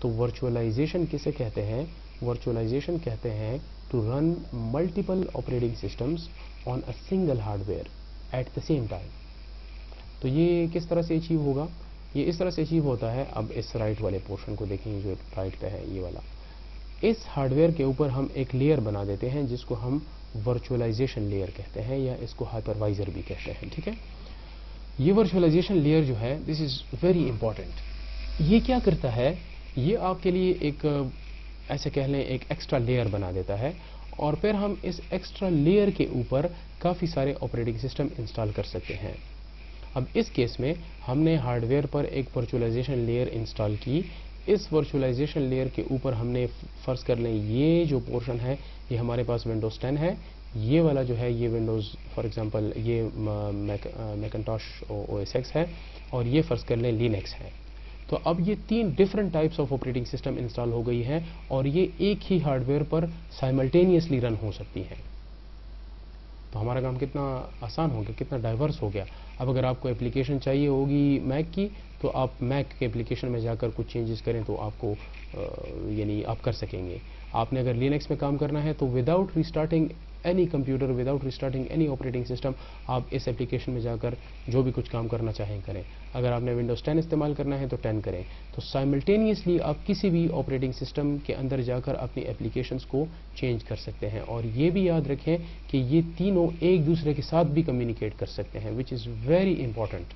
تو ورچوئلائزیشن کسے کہتے ہیں؟ ورچوئلائزیشن کہتے ہیں to run multiple operating systems on a single hardware at the same time. تو یہ کس طرح سے اچیو ہوگا؟ یہ اس طرح سے اچیو ہوتا ہے. اب اس رائٹ والے پورشن کو دیکھیں جو رائٹ پہ ہے یہ والا. اس ہارڈ ویئر کے اوپر ہم ایک لیئر بنا دیتے ہیں جس کو ہم ورچوئلائزیشن لیئر کہتے ہیں، یا اس کو ہائپروائزر بھی کہتے ہیں. ٹھیک ہے. یہ ورچوئلائزیشن لیئر جو ہے دس از ویری امپورٹنٹ. یہ کیا کرتا ہے؟ یہ آپ کے لیے ایک ایسے کہہ لیں ایک ایکسٹرا لیئر بنا دیتا ہے، اور پھر ہم اس ایکسٹرا لیئر کے اوپر کافی سارے آپریٹنگ سسٹم انسٹال کر سکتے ہیں. اب اس کیس میں ہم نے ہارڈ ویئر پر ایک ورچوئلائزیشن لیئر انسٹال کی. اس ورچوئلائزیشن لیئر کے اوپر ہم نے فرض کر لیں یہ جو پورشن ہے یہ ہمارے پاس ونڈوز 10 ہے، یہ والا جو ہے یہ ونڈوز فار ایگزامپل یہ میکنٹاش او ایس ایکس ہے اور یہ فرض کر لیں لینکس ہے. تو اب یہ 3 different types of operating system install ہو گئی ہیں اور یہ ایک ہی ہارڈ ویئر پر سائملٹینیسلی رن ہو سکتی ہیں. تو ہمارا کام کتنا آسان ہو گیا, کتنا ڈائیورس ہو گیا. اب اگر آپ کو اپلیکیشن چاہیے ہوگی میک کی تو آپ میک کے اپلیکیشن میں جا کر کچھ چینجز کریں تو آپ کو یعنی آپ کر سکیں گے. آپ نے اگر لینکس میں کام کرنا ہے تو without ریسٹارٹنگ any computer, without ریسٹارٹنگ any operating system, آپ اس اپلیکیشن میں جا کر جو بھی کچھ کام کرنا چاہیں کریں. اگر آپ نے ونڈوز 10 استعمال کرنا ہے تو 10 کریں. تو سائملٹینیسلی آپ کسی بھی آپریٹنگ سسٹم کے اندر جا کر اپنی اپلیکیشنز کو چینج کر سکتے ہیں. اور یہ بھی یاد رکھیں کہ یہ تینوں ایک دوسرے کے ساتھ بھی کمیونیکیٹ کر سکتے ہیں, وچ از ویری امپورٹنٹ.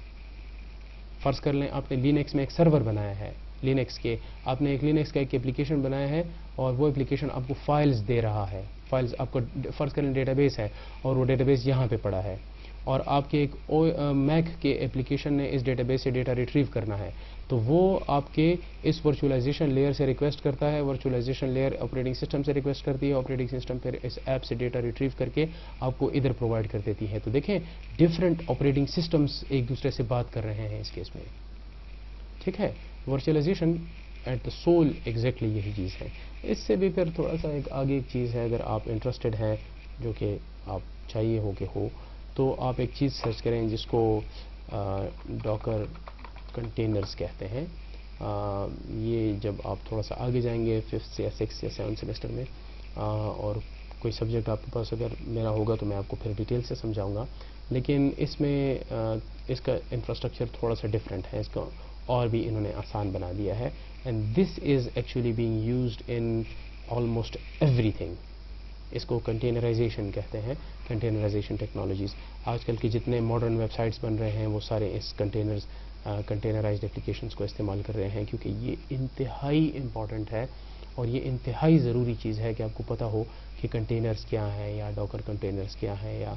فرض کر لیں آپ نے لینکس میں ایک سرور بنایا ہے, لینکس کے آپ نے ایک لینکس کا ایک اپلیکیشن بنایا ہے اور وہ اپلیکیشن آپ کو فائلز دے رہا ہے. فائلز آپ کو فرض کریں ڈیٹا بیس ہے اور وہ ڈیٹا بیس یہاں پہ پڑا ہے اور آپ کے ایک میک کے اپلیکیشن نے اس ڈیٹا بیس سے ڈیٹا ریٹریو کرنا ہے. تو وہ آپ کے اس ورچولائزیشن لیئر سے ریکویسٹ کرتا ہے, ورچولائزیشن لیئر آپریٹنگ سسٹم سے ریکویسٹ کرتی ہے, آپریٹنگ سسٹم پھر اس ایپ سے ڈیٹا ریٹریو کر کے آپ کو ادھر پرووائڈ کر دیتی ہے. تو دیکھیں ڈفرینٹ آپریٹنگ سسٹمز ایک دوسرے سے بات کر رہے ہیں اس کیس میں. ٹھیک ہے, ورچولائزیشن ایٹ دا سول ایگزیکٹلی یہی چیز ہے. اس سے بھی پھر تھوڑا سا ایک آگے ایک چیز ہے, اگر آپ انٹرسٹڈ ہیں جو کہ آپ چاہیے ہو کہ ہو تو آپ ایک چیز سرچ کریں جس کو ڈاکر کنٹینرز کہتے ہیں. یہ جب آپ تھوڑا سا آگے جائیں گے 5th یا 6th یا 7th سیمسٹر میں اور کوئی سبجیکٹ آپ کے پاس اگر میرا ہوگا تو میں آپ کو پھر ڈیٹیل سے سمجھاؤں گا, لیکن اس میں اس کا انفراسٹرکچر تھوڑا سا ڈفرینٹ ہے, اس کا اور بھی انہوں نے آسان بنا دیا ہے. And this is actually being used in almost everything. اس کو کنٹینرائزیشن کہتے ہیں, کنٹینرائزیشن ٹیکنالوجیز. آج کل کے جتنے ماڈرن ویب سائٹس بن رہے ہیں وہ سارے اس کنٹینرائزڈ اپلیکیشنز کو استعمال کر رہے ہیں, کیونکہ یہ انتہائی امپورٹنٹ ہے اور یہ انتہائی ضروری چیز ہے کہ آپ کو پتہ ہو کہ کنٹینرز کیا ہیں یا ڈاکر کنٹینرز کیا ہیں یا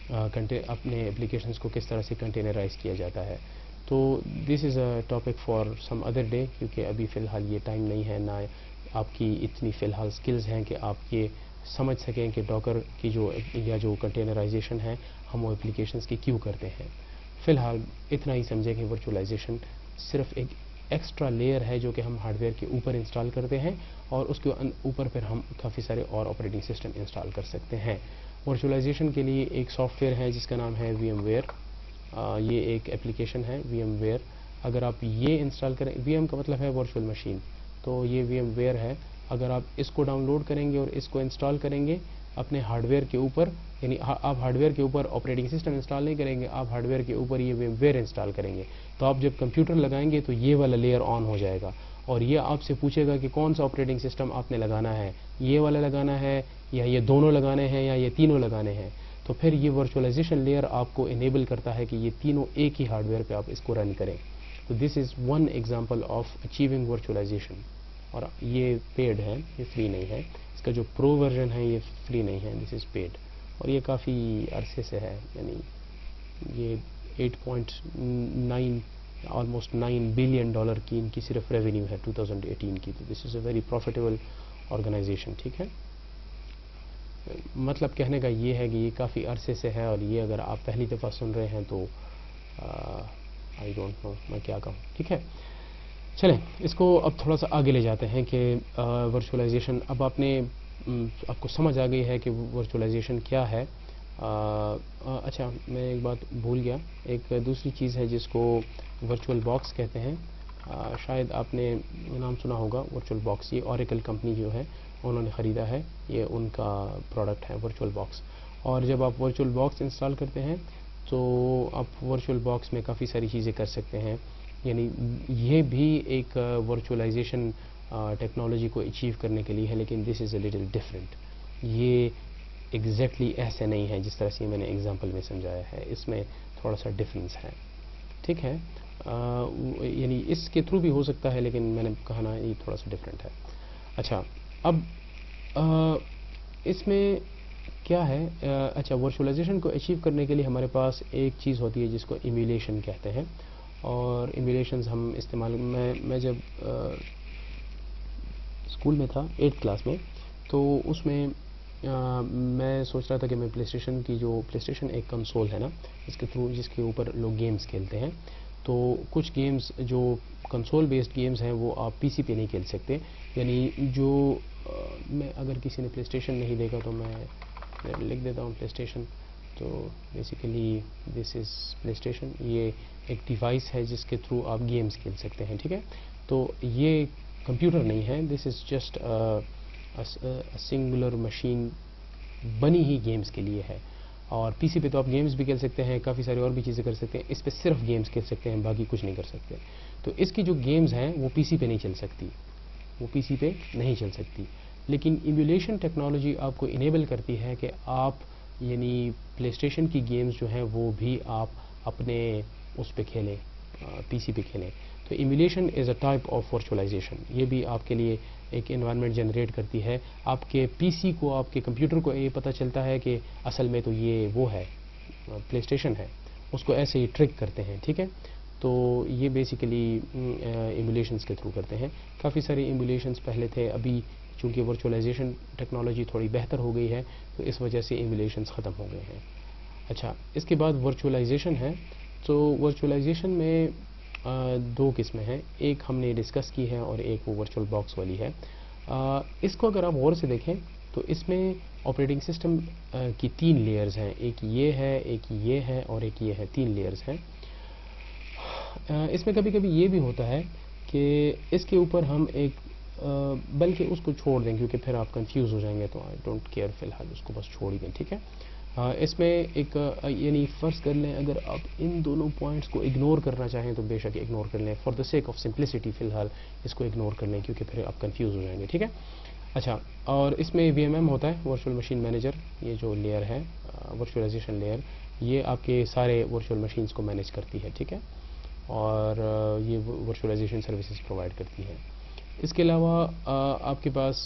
اپنے اپلیکیشنز کو کس طرح سے کنٹینرائز کیا جاتا ہے. تو this is a topic for some other day, کیونکہ ابھی فی الحال یہ ٹائم نہیں ہے, نہ آپ کی اتنی فی الحال سکلز ہیں کہ آپ یہ سمجھ سکیں کہ ڈاکر کی جو کنٹینرائزیشن ہے ہم وہ اپلیکیشنز کی کیوں کرتے ہیں. فی الحال اتنا ہی سمجھیں کہ ورچولائزیشن صرف ایک ایکسٹرا لیئر ہے جو کہ ہم ہارڈ ویئر کے اوپر انسٹال کرتے ہیں اور اس کے اوپر پھر ہم کافی سارے اور آپریٹنگ سسٹم انسٹال کر سکتے ہیں. ورچولائزیشن کے لیے ایک سافٹ ویئر ہے جس کا نام ہے وی ایم ویئر. یہ ایک اپلیکیشن ہے وی ایم ویئر. اگر آپ یہ انسٹال کریں, وی ایم کا مطلب ہے ورچوئل مشین, تو یہ وی ایم ویئر ہے. اگر آپ اس کو ڈاؤن لوڈ کریں گے اور اس کو انسٹال کریں گے اپنے ہارڈ ویئر کے اوپر, یعنی آپ ہارڈ ویئر کے اوپر آپریٹنگ سسٹم انسٹال نہیں کریں گے, آپ ہارڈ ویئر کے اوپر یہ وی ایم ویئر انسٹال کریں گے, تو آپ جب کمپیوٹر لگائیں گے تو یہ والا لیئر آن ہو جائے گا اور یہ آپ سے پوچھے گا کہ کون سا آپریٹنگ سسٹم آپ نے لگانا ہے, یہ والا لگانا ہے یا یہ دونوں لگانے ہیں یا یہ تینوں لگانے ہیں. تو پھر یہ ورچولائزیشن لیئر آپ کو انیبل کرتا ہے کہ یہ تینوں ایک ہی ہارڈ ویئر پہ آپ اس کو رن کریں. تو this is one example of achieving virtualization. اور یہ پیڈ ہے, یہ فری نہیں ہے. اس کا جو پرو ورژن ہے یہ فری نہیں ہے, دس از پیڈ. اور یہ کافی عرصے سے ہے, یعنی یہ 8.9 آلموسٹ $9 بلین کی ان کی صرف ریونیو ہے 2018 کی. تو this is a very profitable organization. ٹھیک ہے, مطلب کہنے کا یہ ہے کہ یہ کافی عرصے سے ہے اور یہ اگر آپ پہلی دفعہ سن رہے ہیں تو آئی ڈونٹ نو میں کیا کہوں. ٹھیک ہے, چلیں اس کو اب تھوڑا سا آگے لے جاتے ہیں کہ ورچولائزیشن اب آپ کو سمجھ آ گئی ہے کہ ورچولائزیشن کیا ہے. اچھا میں ایک بات بھول گیا, ایک دوسری چیز ہے جس کو ورچوئل باکس کہتے ہیں. شاید آپ نے نام سنا ہوگا ورچوئل باکس. یہ اوریکل کمپنی جو ہے انہوں نے خریدا ہے, یہ ان کا پروڈکٹ ہے ورچوئل باکس. اور جب آپ ورچوئل باکس انسٹال کرتے ہیں تو آپ ورچوئل باکس میں کافی ساری چیزیں کر سکتے ہیں. یعنی یہ بھی ایک ورچولائزیشن ٹیکنالوجی کو اچیو کرنے کے لیے ہے, لیکن دس از اے لٹل ڈفرینٹ. یہ ایگزیکٹلی ایسے نہیں ہے جس طرح سے میں نے ایگزامپل میں سمجھایا ہے, اس میں تھوڑا سا ڈفرینس ہے. ٹھیک ہے, یعنی اس کے تھرو بھی ہو سکتا ہے لیکن میں نے کہا نا یہ تھوڑا سا ڈفرینٹ ہے. اچھا اب اس میں کیا ہے, اچھا ورچولائزیشن کو اچیو کرنے کے لیے ہمارے پاس ایک چیز ہوتی ہے جس کو ایمیولیشن کہتے ہیں. اور ایمیولیشنز ہم استعمال میں جب اسکول میں تھا 8th کلاس میں, تو اس میں میں سوچ رہا تھا کہ میں پلے اسٹیشن ایک کنسول ہے نا جس کے اوپر لوگ گیمز کھیلتے ہیں، تو کچھ گیمز جو کنسول بیسڈ گیمز ہیں وہ آپ پی سی پہ نہیں کھیل سکتے. یعنی جو میں اگر کسی نے پلے اسٹیشن نہیں دیکھا تو میں لکھ دیتا ہوں پلے اسٹیشن. تو basically this is play station. یہ ایک ڈیوائس ہے جس کے تھرو آپ گیمز کھیل سکتے ہیں. ٹھیک ہے، تو یہ کمپیوٹر نہیں ہے، this is just singular machine بنی ہی گیمز کے لیے ہے. اور پی سی پہ تو آپ گیمز بھی کھیل سکتے ہیں، کافی ساری اور بھی چیزیں کر سکتے ہیں. اس پہ صرف گیمز کھیل سکتے ہیں، باقی کچھ نہیں کر سکتے. تو اس کی جو گیمز ہیں وہ پی سی پہ نہیں چل سکتی، لیکن ایمولیشن ٹیکنالوجی آپ کو انیبل کرتی ہے کہ آپ یعنی پلے اسٹیشن کی گیمز جو ہیں وہ بھی آپ اپنے اس پہ کھیلیں، پی سی پہ کھیلیں. تو emulation is a type of virtualization. یہ بھی آپ کے لیے ایک انوائرمنٹ جنریٹ کرتی ہے. آپ کے پی سی کو، آپ کے کمپیوٹر کو یہ پتہ چلتا ہے کہ اصل میں تو یہ وہ ہے، پلے اسٹیشن ہے، اس کو ایسے ہی ٹرک کرتے ہیں. ٹھیک ہے، تو یہ بیسیکلی ایمولیشنز کے تھرو کرتے ہیں. کافی سارے ایمولیشنز پہلے تھے، ابھی چونکہ ورچوئلائزیشن ٹیکنالوجی تھوڑی بہتر ہو گئی ہے تو اس وجہ سے ایمولیشنز ختم ہو گئے ہیں. اچھا، اس کے بعد ورچوئلائزیشن ہے. تو ورچوئلائزیشن میں دو قسمیں ہیں، ایک ہم نے ڈسکس کی ہے اور ایک وہ ورچوئل باکس والی ہے. اس کو اگر آپ غور سے دیکھیں تو اس میں آپریٹنگ سسٹم کی 3 لیئرز ہیں، ایک یہ ہے، ایک یہ ہے اور ایک یہ ہے. 3 لیئرز ہیں. اس میں کبھی کبھی یہ بھی ہوتا ہے کہ اس کے اوپر ہم ایک بلکہ اس کو چھوڑ دیں کیونکہ پھر آپ کنفیوز ہو جائیں گے، تو آئی ڈونٹ کیئر، فی الحال اس کو بس چھوڑ ہی دیں. ٹھیک ہے، اس میں ایک یعنی فرض کر لیں اگر آپ ان دونوں پوائنٹس کو اگنور کرنا چاہیں تو بے شک اگنور کر لیں. For the sake of simplicity فی الحال اس کو اگنور کر لیں کیونکہ پھر آپ کنفیوز ہو جائیں گے. ٹھیک ہے، اچھا. اور اس میں وی ایم ایم ہوتا ہے، ورچوئل مشین مینیجر. یہ جو لیئر ہے ورچوئلائزیشن لیئر، یہ آپ کے سارے ورچوئل مشینز کو مینیج کرتی ہے. ٹھیک ہے، اور یہ ورچوئلائزیشن سروسز پرووائڈ کرتی ہے. اس کے علاوہ آپ کے پاس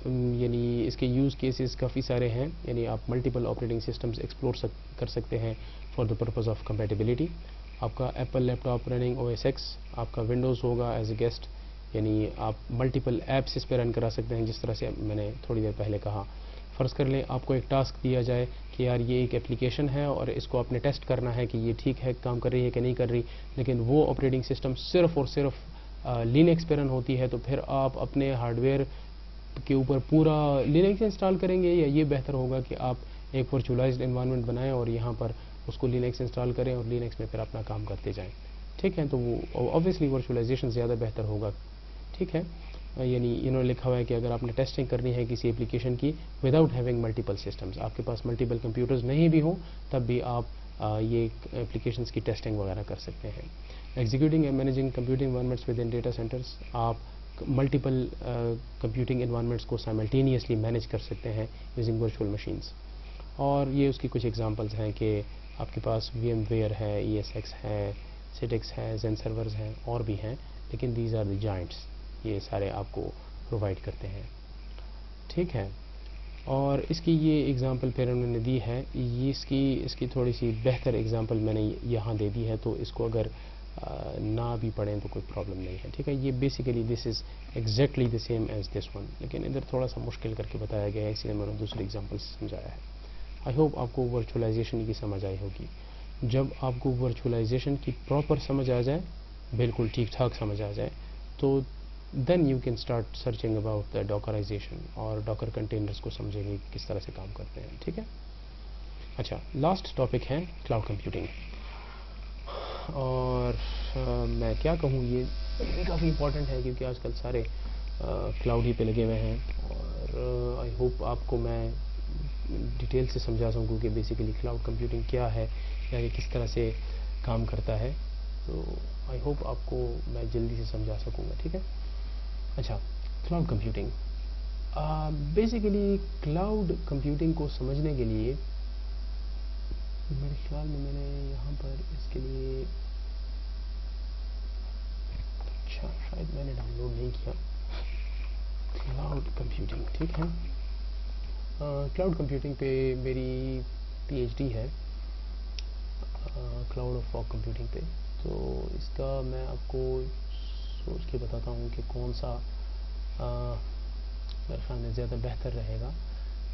یعنی اس کے یوز کیسز کافی سارے ہیں. یعنی آپ ملٹیپل آپریٹنگ سسٹمز ایکسپلور کر سکتے ہیں for the purpose of compatibility. آپ کا Apple laptop running O S X, آپ کا ونڈوز ہوگا ایز اے گیسٹ. یعنی آپ ملٹیپل ایپس اس پہ رن کرا سکتے ہیں، جس طرح سے میں نے تھوڑی دیر پہلے کہا. فرض کر لیں آپ کو ایک ٹاسک دیا جائے کہ یار یہ ایک اپلیکیشن ہے اور اس کو آپ نے ٹیسٹ کرنا ہے کہ یہ ٹھیک ہے، کام کر رہی ہے کہ نہیں کر رہی، لیکن وہ آپریٹنگ سسٹم صرف اور صرف لینکس پہ رن ہوتی ہے. تو پھر آپ اپنے ہارڈ ویئر کے اوپر پورا لینکس انسٹال کریں گے، یا یہ بہتر ہوگا کہ آپ ایک ورچوئلائزڈ انوائرمنٹ بنائیں اور یہاں پر اس کو لینکس انسٹال کریں اور لینکس میں پھر اپنا کام کرتے جائیں. ٹھیک ہے، تو وہ اوبویسلی ورچوئلائزیشن زیادہ بہتر ہوگا. ٹھیک ہے، یعنی انہوں نے لکھا ہوا ہے کہ اگر آپ نے ٹیسٹنگ کرنی ہے کسی اپلیکیشن کی وداؤٹ ہیونگ ملٹیپل سسٹمز، آپ کے پاس ملٹیپل کمپیوٹرز نہیں بھی ہوں تب بھی آپ یہ اپلیکیشنز کی ٹیسٹنگ وغیرہ کر سکتے ہیں. Executing and managing computing environments with in data centres, آپ ملٹیپل کمپیوٹنگ انوائرمنٹس کو سائملٹینیسلی مینیج کر سکتے ہیں یوزنگ ورچوئل مشینز. اور یہ اس کی کچھ ایگزامپلز ہیں کہ آپ کے پاس وی ایم ویئر ہے، ای ایس ایکس ہے، سیٹکس ہے، زین سرورز ہیں، اور بھی ہیں، لیکن دیز آر دی جائنٹس. یہ سارے آپ کو پرووائڈ کرتے ہیں. ٹھیک ہے، اور اس کی یہ ایگزامپل پھر انہوں نے دی ہے. یہ اس کی تھوڑی سی بہتر ایگزامپل میں نے یہاں دے دی ہے، تو اس کو اگر نہ بھی پڑھیں تو کوئی پرابلم نہیں ہے. ٹھیک ہے، یہ basically this is exactly the same as this one, لیکن ادھر تھوڑا سا مشکل کر کے بتایا گیا ہے، اس لیے میں نے دوسری ایگزامپل سمجھایا ہے. آئی ہوپ آپ کو ورچوئلائزیشن کی سمجھ آئی ہوگی. جب آپ کو ورچوئلائزیشن کی پراپر سمجھ آ جائے، بالکل ٹھیک ٹھاک سمجھ آ جائے، تو then you can start searching about the dockerization, اور ڈاکر کنٹینرز کو سمجھیں گے کس طرح سے کام کرتے ہیں. ٹھیک ہے، اچھا. لاسٹ ٹاپک ہے کلاؤڈ کمپیوٹنگ. اور میں کیا کہوں، یہ کافی امپورٹنٹ ہے کیونکہ آج کل سارے کلاؤڈ ہی پہ لگے ہوئے ہیں. اور آئی ہوپ آپ کو میں ڈیٹیل سے سمجھا سکوں کہ بیسیکلی کلاؤڈ کمپیوٹنگ کیا ہے یا یہ کس طرح سے کام کرتا ہے. تو آئی ہوپ آپ کو میں جلدی سے سمجھا سکوں گا. ٹھیک ہے، اچھا. Cloud computing, basically cloud computing کو سمجھنے کے لیے میرے خیال میں نے یہاں پر اس کے لیے اچھا شاید میں نے ڈاؤن لوڈ نہیں کیا کلاؤڈ کمپیوٹنگ. ٹھیک ہے، کلاؤڈ کمپیوٹنگ پہ میری پی ایچ ڈی ہے، کلاؤڈ اور فاگ کمپیوٹنگ پہ. تو اس کا میں آپ کو سوچ کے بتاتا ہوں کہ کون سا میرے خیال میں زیادہ بہتر رہے گا.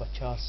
50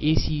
AC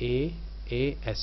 IaaS,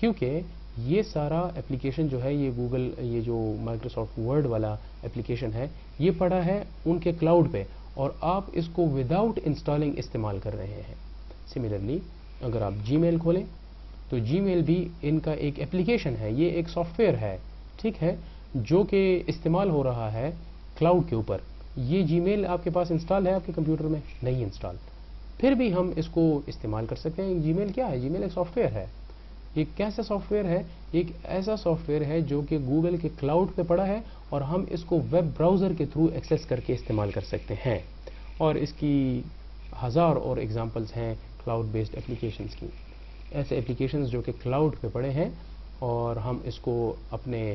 کیونکہ یہ سارا اپلیکیشن جو ہے یہ گوگل، یہ جو مائکروسافٹ ورڈ والا اپلیکیشن ہے، یہ پڑا ہے ان کے کلاؤڈ پہ، اور آپ اس کو وداؤٹ انسٹالنگ استعمال کر رہے ہیں. سملرلی اگر آپ جی میل کھولیں تو جی میل بھی ان کا ایک اپلیکیشن ہے، یہ ایک سافٹ ویئر ہے، ٹھیک ہے، جو کہ استعمال ہو رہا ہے کلاؤڈ کے اوپر. یہ جی میل آپ کے پاس انسٹال ہے آپ کے کمپیوٹر میں؟ نہیں انسٹال. پھر بھی ہم اس کو استعمال کر سکتے ہیں. جی میل کیا ہے؟ جی میل ایک سافٹ ویئر ہے. ایک کیسا سافٹ ویئر ہے؟ ایک ایسا سافٹ ویئر ہے جو کہ گوگل کے کلاؤڈ پہ پڑا ہے، اور ہم اس کو ویب براؤزر کے تھرو ایکسیس کر کے استعمال کر سکتے ہیں. اور اس کی ہزار اور ایگزامپلس ہیں کلاؤڈ بیسڈ اپلیکیشنز کی. ایسے اپلیکیشنز جو کہ کلاؤڈ پہ پڑے ہیں اور ہم اس کو اپنے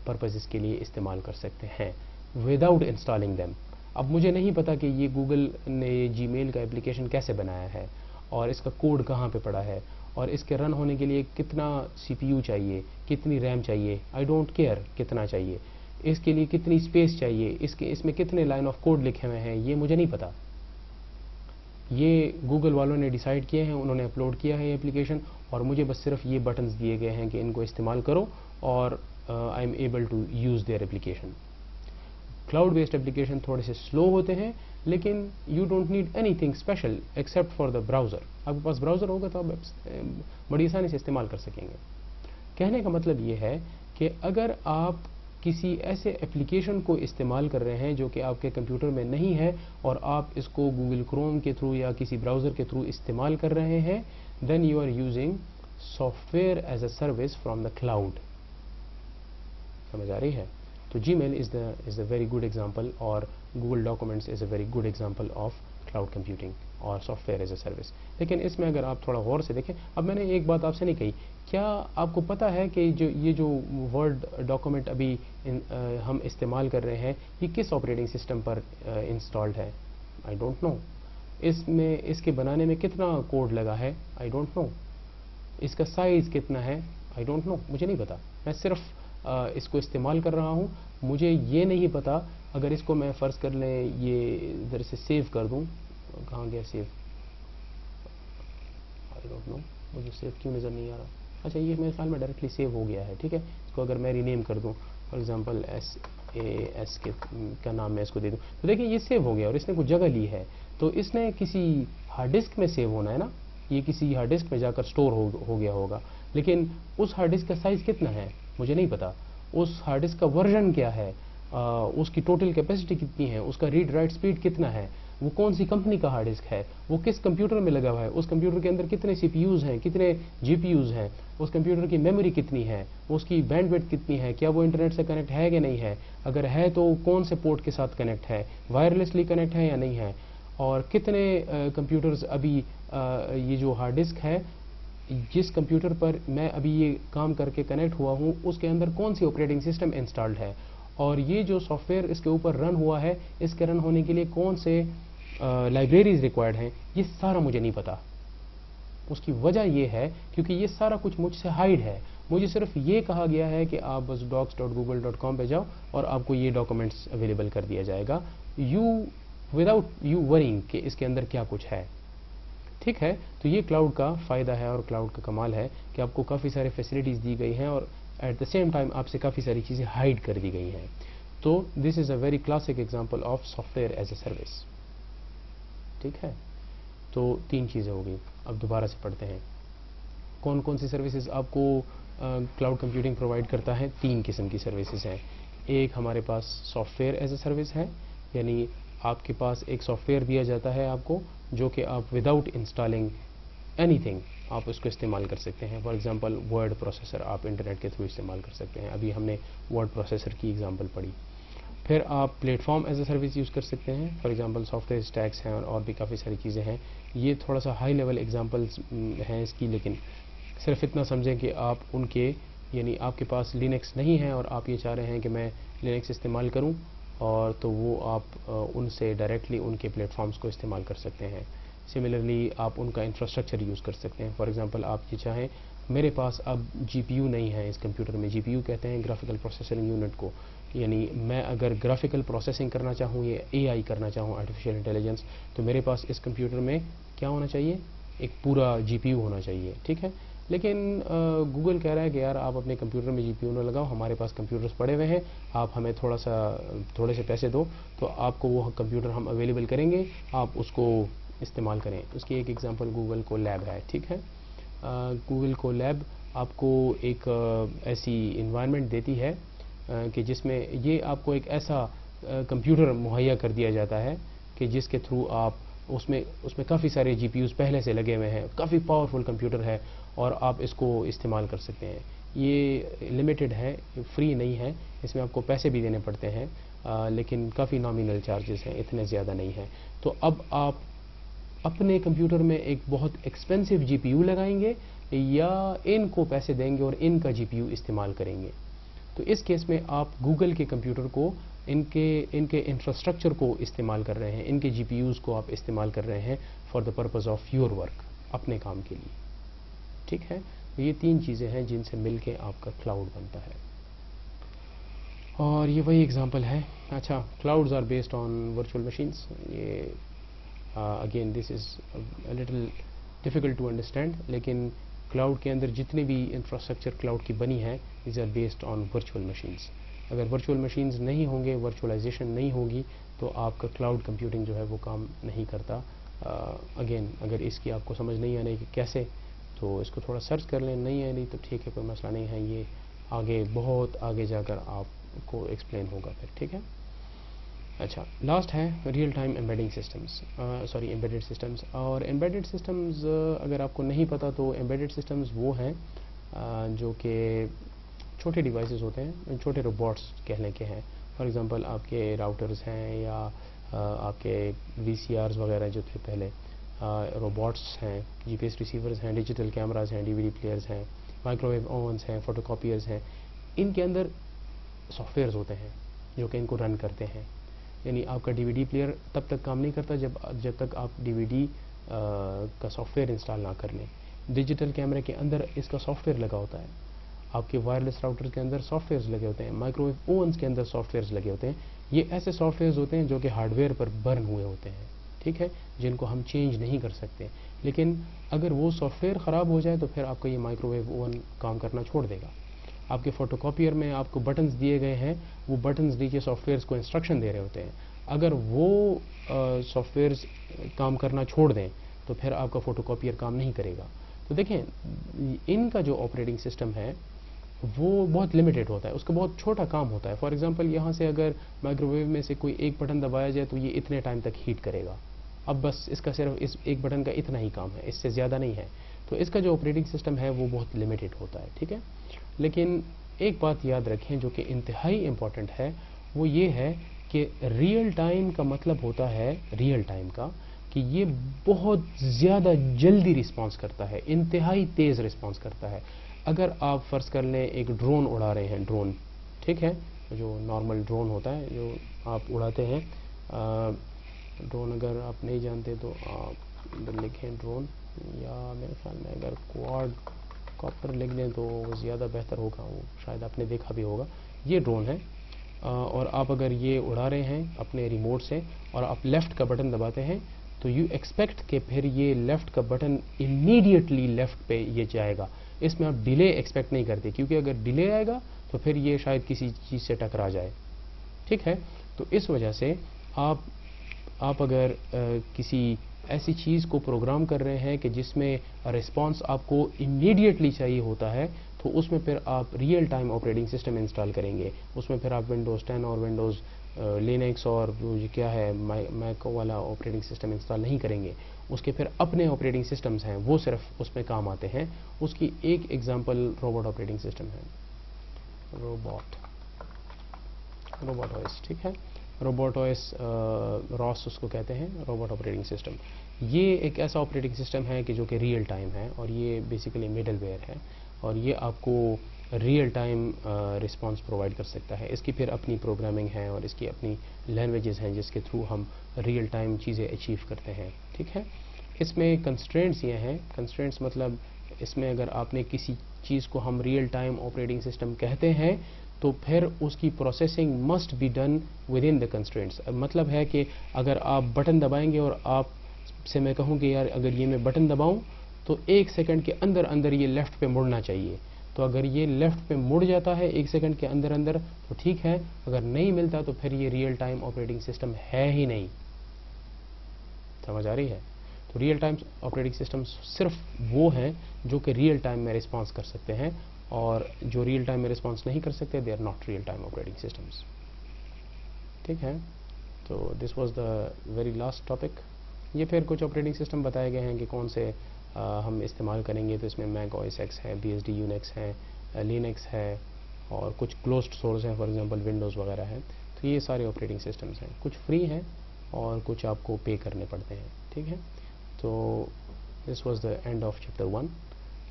پرپزز کے لیے استعمال کر سکتے ہیں وداؤٹ انسٹالنگ دیم. اب مجھے نہیں پتا کہ یہ گوگل نے جی میل کا اپلیکیشن کیسے بنایا ہے، اور اس کا کوڈ کہاں پہ پڑا ہے، اور اس کے رن ہونے کے لیے کتنا سی پی یو چاہیے، کتنی ریم چاہیے، آئی ڈونٹ کیئر کتنا چاہیے، اس کے لیے کتنی اسپیس چاہیے، اس میں کتنے لائن آف کوڈ لکھے ہوئے ہیں، یہ مجھے نہیں پتا. یہ گوگل والوں نے ڈیسائیڈ کیے ہیں، انہوں نے اپلوڈ کیا ہے یہ اپلیکیشن، اور مجھے بس صرف یہ بٹنز دیے گئے ہیں کہ ان کو استعمال کرو، اور I am able to use their application. Cloud based application تھوڑے سے سلو ہوتے ہیں، لیکن you don't need anything special except for the browser. آپ کے پاس براؤزر ہوگا تو آپ بڑی آسانی سے استعمال کر سکیں گے. کہنے کا مطلب یہ ہے کہ اگر آپ کسی ایسے اپلیکیشن کو استعمال کر رہے ہیں جو کہ آپ کے کمپیوٹر میں نہیں ہے، اور آپ اس کو گوگل کروم کے تھرو یا کسی براؤزر کے تھرو استعمال کر رہے ہیں، then you are using software as a service from the cloud. سمجھ آ رہی ہے؟ تو Gmail is a very good example, اور Google documents is a very good example of cloud computing اور software as a service. لیکن اس میں اگر آپ تھوڑا غور سے دیکھیں، اب میں نے ایک بات آپ سے نہیں کہی، کیا آپ کو پتا ہے کہ یہ جو ورڈ ڈاکومنٹ ابھی ہم استعمال کر رہے ہیں، یہ کس آپریٹنگ سسٹم پر انسٹالڈ ہے؟ آئی ڈونٹ نو. اس کے بنانے میں کتنا کوڈ لگا ہے؟ آئی ڈونٹ نو. اس کا سائز کتنا ہے؟ I don't know. مجھے نہیں پتا. میں صرف اس کو استعمال کر رہا ہوں. مجھے یہ نہیں پتا اگر اس کو میں فرض کر لیں یہ ادھر سے سیو کر دوں، کہاں گیا سیو؟ I don't know. مجھے سیو کیوں نظر نہیں آ رہا؟ اچھا، یہ میرے خیال میں ڈائریکٹلی سیو ہو گیا ہے. ٹھیک ہے، اس کو اگر میں رینیم کر دوں، فار ایگزامپل SAS کا نام میں اس کو دے دوں، تو دیکھیں یہ سیو ہو گیا، اور اس نے کچھ جگہ لی ہے. تو اس نے کسی ہارڈ ڈسک میں سیو ہونا ہے نا، یہ کسی ہارڈ ڈسک میں جا کر سٹور ہو گیا ہوگا. لیکن اس ہارڈ ڈسک کا سائز کتنا ہے مجھے نہیں پتا. اس ہارڈ ڈسک کا ورژن کیا ہے، اس کی ٹوٹل کیپیسٹی کتنی ہے، اس کا ریڈ رائٹ سپیڈ کتنا ہے، وہ کون سی کمپنی کا ہارڈ ڈسک ہے، وہ کس کمپیوٹر میں لگا ہوا ہے، اس کمپیوٹر کے اندر کتنے سی پی یوز ہیں، کتنے جی پی یوز ہیں، اس کمپیوٹر کی میموری کتنی ہے، اس کی بینڈ وڈتھ کتنی ہے، کیا وہ انٹرنیٹ سے کنیکٹ ہے کہ نہیں ہے، اگر ہے تو کون سے پورٹ کے ساتھ کنیکٹ ہے، وائرلیسلی کنیکٹ ہے یا نہیں ہے، اور کتنے کمپیوٹرز ابھی یہ جو ہارڈ ڈسک ہے جس کمپیوٹر پر میں ابھی یہ کام کر کے کنیکٹ ہوا ہوں، اس کے اندر کون سی آپریٹنگ سسٹم انسٹالڈ ہے، اور یہ جو سافٹ ویئر اس کے اوپر رن ہوا ہے، اس کے رن ہونے کے لیے کون سے لائبریریز ریکوائرڈ ہیں، یہ سارا مجھے نہیں پتا. اس کی وجہ یہ ہے کیونکہ یہ سارا کچھ مجھ سے ہائیڈ ہے. مجھے صرف یہ کہا گیا ہے کہ آپ بس docs.google.com پہ جاؤ اور آپ کو یہ ڈاکومنٹس اویلیبل کر دیا جائے گا، وداؤٹ یو ورینگ کہ اس کے اندر کیا کچھ ہے. ٹھیک ہے، تو یہ کلاؤڈ کا فائدہ ہے اور کلاؤڈ کا کمال ہے کہ آپ کو کافی سارے فیسلٹیز دی گئی ہیں، اور ایٹ دا سیم ٹائم آپ سے کافی ساری چیزیں ہائیڈ کر دی گئی ہیں. تو this is a very classic example of software as a service. ٹھیک ہے، تو 3 چیزیں ہو گئی. اب دوبارہ سے پڑھتے ہیں کون کون سی سروسز آپ کو کلاؤڈ کمپیوٹنگ پرووائڈ کرتا ہے. 3 قسم کی سروسز ہیں. ایک ہمارے پاس software as a service ہے، یعنی آپ کے پاس ایک سافٹ ویئر دیا جاتا ہے آپ کو، جو کہ آپ وداؤٹ انسٹالنگ اینی تھنگ آپ اس کو استعمال کر سکتے ہیں. فار ایگزامپل ورڈ پروسیسر آپ انٹرنیٹ کے تھرو استعمال کر سکتے ہیں. ابھی ہم نے ورڈ پروسیسر کی ایگزامپل پڑھی. پھر آپ platform as a service use کر سکتے ہیں. For example software stacks ہیں اور بھی کافی ساری چیزیں ہیں. یہ تھوڑا سا ہائی لیول ایگزامپلس ہیں اس کی، لیکن صرف اتنا سمجھیں کہ آپ ان کے یعنی آپ کے پاس لینکس نہیں ہے اور آپ یہ چاہ رہے ہیں کہ میں لینکس استعمال کروں، اور تو وہ آپ ان سے ڈائریکٹلی ان کے پلیٹ فارمز کو استعمال کر سکتے ہیں. سملرلی آپ ان کا انفراسٹرکچر یوز کر سکتے ہیں. فار ایگزامپل آپ یہ چاہیں، میرے پاس اب جی پی یو نہیں ہے اس کمپیوٹر میں. جی پی یو کہتے ہیں گرافیکل پروسیسنگ یونٹ کو. یعنی میں اگر گرافیکل پروسیسنگ کرنا چاہوں یا اے آئی کرنا چاہوں، آرٹیفیشیل انٹیلیجنس، تو میرے پاس اس کمپیوٹر میں کیا ہونا چاہیے؟ ایک پورا جی پی یو ہونا چاہیے. ٹھیک ہے، لیکن گوگل کہہ رہا ہے کہ یار آپ اپنے کمپیوٹر میں جی پی یو نہ لگاؤ، ہمارے پاس کمپیوٹرز پڑے ہوئے ہیں، آپ ہمیں تھوڑے سے پیسے دو تو آپ کو وہ کمپیوٹر ہم اویلیبل کریں گے، آپ اس کو استعمال کریں. اس کی ایک ایگزامپل گوگل کو لیب ہے. ٹھیک ہے، گوگل کو لیب آپ کو ایک ایسی انوائرمنٹ دیتی ہے کہ جس میں یہ آپ کو ایک ایسا کمپیوٹر مہیا کر دیا جاتا ہے کہ جس کے تھرو آپ اس میں کافی سارے جی پی یوز پہلے سے لگے ہوئے ہیں، کافی پاورفل کمپیوٹر ہے اور آپ اس کو استعمال کر سکتے ہیں. یہ لمیٹڈ ہے، فری نہیں ہے، اس میں آپ کو پیسے بھی دینے پڑتے ہیں، لیکن کافی نامینل چارجز ہیں، اتنے زیادہ نہیں ہیں. تو اب آپ اپنے کمپیوٹر میں ایک بہت ایکسپینسو جی پی یو لگائیں گے یا ان کو پیسے دیں گے اور ان کا جی پی یو استعمال کریں گے. تو اس کیس میں آپ گوگل کے کمپیوٹر کو ان کے انفراسٹرکچر کو استعمال کر رہے ہیں، ان کے جی پی یوز کو آپ استعمال کر رہے ہیں for the purpose of your work, اپنے کام کے لیے. ٹھیک ہے، یہ 3 چیزیں ہیں جن سے مل کے آپ کا کلاؤڈ بنتا ہے. اور یہ وہی ایگزامپل ہے. اچھا، clouds are based on virtual machines. یہ again this is little difficult to understand, لیکن کلاؤڈ کے اندر جتنے بھی انفراسٹرکچر کلاؤڈ کی بنی ہے these are based on virtual machines. اگر ورچوئل مشینز نہیں ہوں گے، ورچوئلائزیشن نہیں ہوگی تو آپ کا کلاؤڈ کمپیوٹنگ جو ہے وہ کام نہیں کرتا. اگین اگر اس کی آپ کو سمجھ نہیں آنے کہ کیسے، تو اس کو تھوڑا سرچ کر لیں. نہیں آ رہی تو ٹھیک ہے، کوئی مسئلہ نہیں ہے، یہ آگے بہت آگے جا کر آپ کو ایکسپلین ہوگا پھر. ٹھیک ہے. اچھا، لاسٹ ہے real time embedding systems, embedded systems. اور ایمبیڈڈ سسٹمز اگر آپ کو نہیں پتا تو ایمبیڈڈ سسٹمز وہ ہیں جو کہ چھوٹے ڈیوائسز ہوتے ہیں، چھوٹے روبوٹس کہنے کے ہیں. فار ایگزامپل آپ کے راؤٹرز ہیں یا آپ کے وی سی آرز وغیرہ جو تھے پہلے، روبوٹس ہیں، جی پی ایس ریسیورز ہیں، ڈیجیٹل کیمراز ہیں، ڈی وی ڈی پلیئرز ہیں، مائکرو ویو اوونز ہیں، فوٹو کاپیئرز ہیں. ان کے اندر سافٹ ویئرز ہوتے ہیں جو کہ ان کو رن کرتے ہیں. یعنی آپ کا ڈی وی ڈی پلیئر تب تک کام نہیں کرتا جب تک آپ ڈی وی ڈی کا سافٹ ویئر انسٹال نہ کر لیں. ڈیجیٹل کیمرے کے اندر اس کا سافٹ ویئر لگا ہوتا ہے. آپ کے وائرلیس راؤٹر کے اندر سافٹ ویئرز لگے ہوتے ہیں. مائکرو ویو اوونز کے اندر سافٹ ویئرز لگے ہوتے ہیں. یہ ایسے سافٹ ویئرز ہوتے ہیں جو کہ ہارڈ ویئر پر برن ہوئے ہوتے ہیں. ٹھیک ہے، جن کو ہم چینج نہیں کر سکتے. لیکن اگر وہ سافٹ ویئر خراب ہو جائے تو پھر آپ کا یہ مائکرو ویو اوون کام کرنا چھوڑ دے گا. آپ کے فوٹو کاپیئر میں آپ کو بٹنز دیے گئے ہیں، وہ بٹنز نیچے سافٹ ویئرز کو انسٹرکشن دے رہے ہوتے ہیں. اگر وہ سافٹ ویئرز کام کرنا چھوڑ دیں تو پھر آپ کا فوٹو کاپیئر کام نہیں کرے گا. تو دیکھیں، ان کا جو آپریٹنگ سسٹم ہے وہ بہت لمیٹڈ ہوتا ہے، اس کا بہت چھوٹا کام ہوتا ہے. فار ایگزامپل یہاں سے اگر مائکرو ویو میں سے کوئی ایک بٹن دبایا جائے تو یہ اتنے ٹائم تک ہیٹ کرے گا. اب بس اس کا صرف اس ایک بٹن کا اتنا ہی کام ہے، اس سے زیادہ نہیں ہے. تو اس کا جو آپریٹنگ سسٹم ہے وہ بہت لمیٹڈ ہوتا ہے. ٹھیک ہے، لیکن ایک بات یاد رکھیں جو کہ انتہائی امپورٹنٹ ہے، وہ یہ ہے کہ ریئل ٹائم کا مطلب ہوتا ہے ریئل ٹائم کا کہ یہ بہت زیادہ جلدی رسپانس کرتا ہے، انتہائی تیز رسپانس کرتا ہے. اگر آپ فرض کر لیں ایک ڈرون اڑا رہے ہیں، ڈرون، ٹھیک ہے، جو نارمل ڈرون ہوتا ہے جو آپ اڑاتے ہیں. ڈرون اگر آپ نہیں جانتے تو آپ لکھیں ڈرون، یا میرے خیال میں اگر کوارڈ کاپٹر لکھ دیں تو وہ زیادہ بہتر ہوگا، وہ شاید آپ نے دیکھا بھی ہوگا. یہ ڈرون ہے اور آپ اگر یہ اڑا رہے ہیں اپنے ریموٹ سے اور آپ لیفٹ کا بٹن دباتے ہیں تو یو ایکسپیکٹ کہ پھر یہ لیفٹ کا بٹن امیڈیٹلی لیفٹ پہ یہ جائے گا. اس میں آپ ڈیلے ایکسپیکٹ نہیں کرتے، کیونکہ اگر ڈیلے آئے گا تو پھر یہ شاید کسی چیز سے ٹکرا جائے. ٹھیک ہے، تو اس وجہ سے آپ اگر کسی ایسی چیز کو پروگرام کر رہے ہیں کہ جس میں رسپانس آپ کو امیڈیٹلی چاہیے ہوتا ہے تو اس میں پھر آپ real time operating system install کریں گے. اس میں پھر آپ ونڈوز 10 اور ونڈوز لینکس اور کیا ہے میک والا آپریٹنگ سسٹم انسٹال نہیں کریں گے. اس کے پھر اپنے آپریٹنگ سسٹمز ہیں، وہ صرف اس میں کام آتے ہیں. اس کی ایک ایگزامپل روبوٹ آپریٹنگ سسٹم ہے، روبوٹ اویس. ٹھیک ہے، روبوٹ اویس راس اس کو کہتے ہیں، روبوٹ آپریٹنگ سسٹم. یہ ایک ایسا آپریٹنگ سسٹم ہے کہ جو کہ ریئل ٹائم ہے اور یہ بیسیکلی مڈل ویئر ہے اور یہ آپ کو ریئل ٹائم رسپانس پرووائڈ کر سکتا ہے. اس کی پھر اپنی پروگرامنگ ہے اور اس کی اپنی لینگویجز ہیں جس کے تھرو ہم ریئل ٹائم چیزیں اچیو کرتے ہیں. ٹھیک ہے، اس میں کنسٹرینٹس یہ ہیں، کنسٹرینٹس مطلب اس میں اگر آپ نے کسی چیز کو ہم ریئل ٹائم آپریٹنگ سسٹم کہتے ہیں تو پھر اس کی processing must be done within the constraints. مطلب ہے کہ اگر آپ بٹن دبائیں گے اور آپ سے میں کہوں کہ یار اگر یہ میں بٹن دباؤں تو 1 سیکنڈ کے اندر اندر یہ لیفٹ پہ مڑنا چاہیے. تو اگر یہ لیفٹ پہ مڑ جاتا ہے 1 سیکنڈ کے اندر اندر تو ٹھیک ہے, اگر نہیں ملتا تو پھر یہ ریئل ٹائم آپریٹنگ سسٹم ہے ہی نہیں. سمجھ آ رہی ہے؟ تو ریئل ٹائم آپریٹنگ سسٹم صرف وہ ہیں جو کہ ریئل ٹائم میں رسپانس کر سکتے ہیں, اور جو ریئل ٹائم میں رسپانس نہیں کر سکتے they are not real time operating systems. ٹھیک ہے, تو this was the very last topic. یہ پھر کچھ آپریٹنگ سسٹم بتائے گئے ہیں کہ کون سے ہم استعمال کریں گے. تو اس میں میک او ایس ایکس ہے, بی ایس ڈی یونیکس ہے, لینکس ہے, اور کچھ کلوزڈ سورس ہیں, فار ایگزامپل ونڈوز وغیرہ ہے. تو یہ سارے آپریٹنگ سسٹمس ہیں, کچھ فری ہیں اور کچھ آپ کو پے کرنے پڑتے ہیں. ٹھیک ہے, تو this was the and of chapter 1.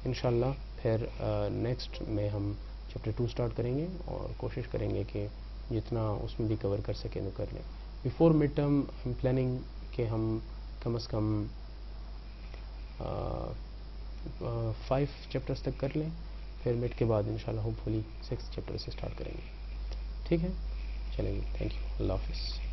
انشاءاللہ پھر نیکسٹ میں ہم چیپٹر 2 اسٹارٹ کریں گے, اور کوشش کریں گے کہ جتنا اس میں بھی کور کر سکیں تو کر لیں. بیفور مڈ ٹرم پلاننگ کہ ہم کم از کم 5 چیپٹرز تک کر لیں, پھر مڈ کے بعد انشاءاللہ ہوپ فلی 6 چیپٹر سے اسٹارٹ کریں گے. ٹھیک ہے, چلیں گے. تھینک یو, اللہ حافظ.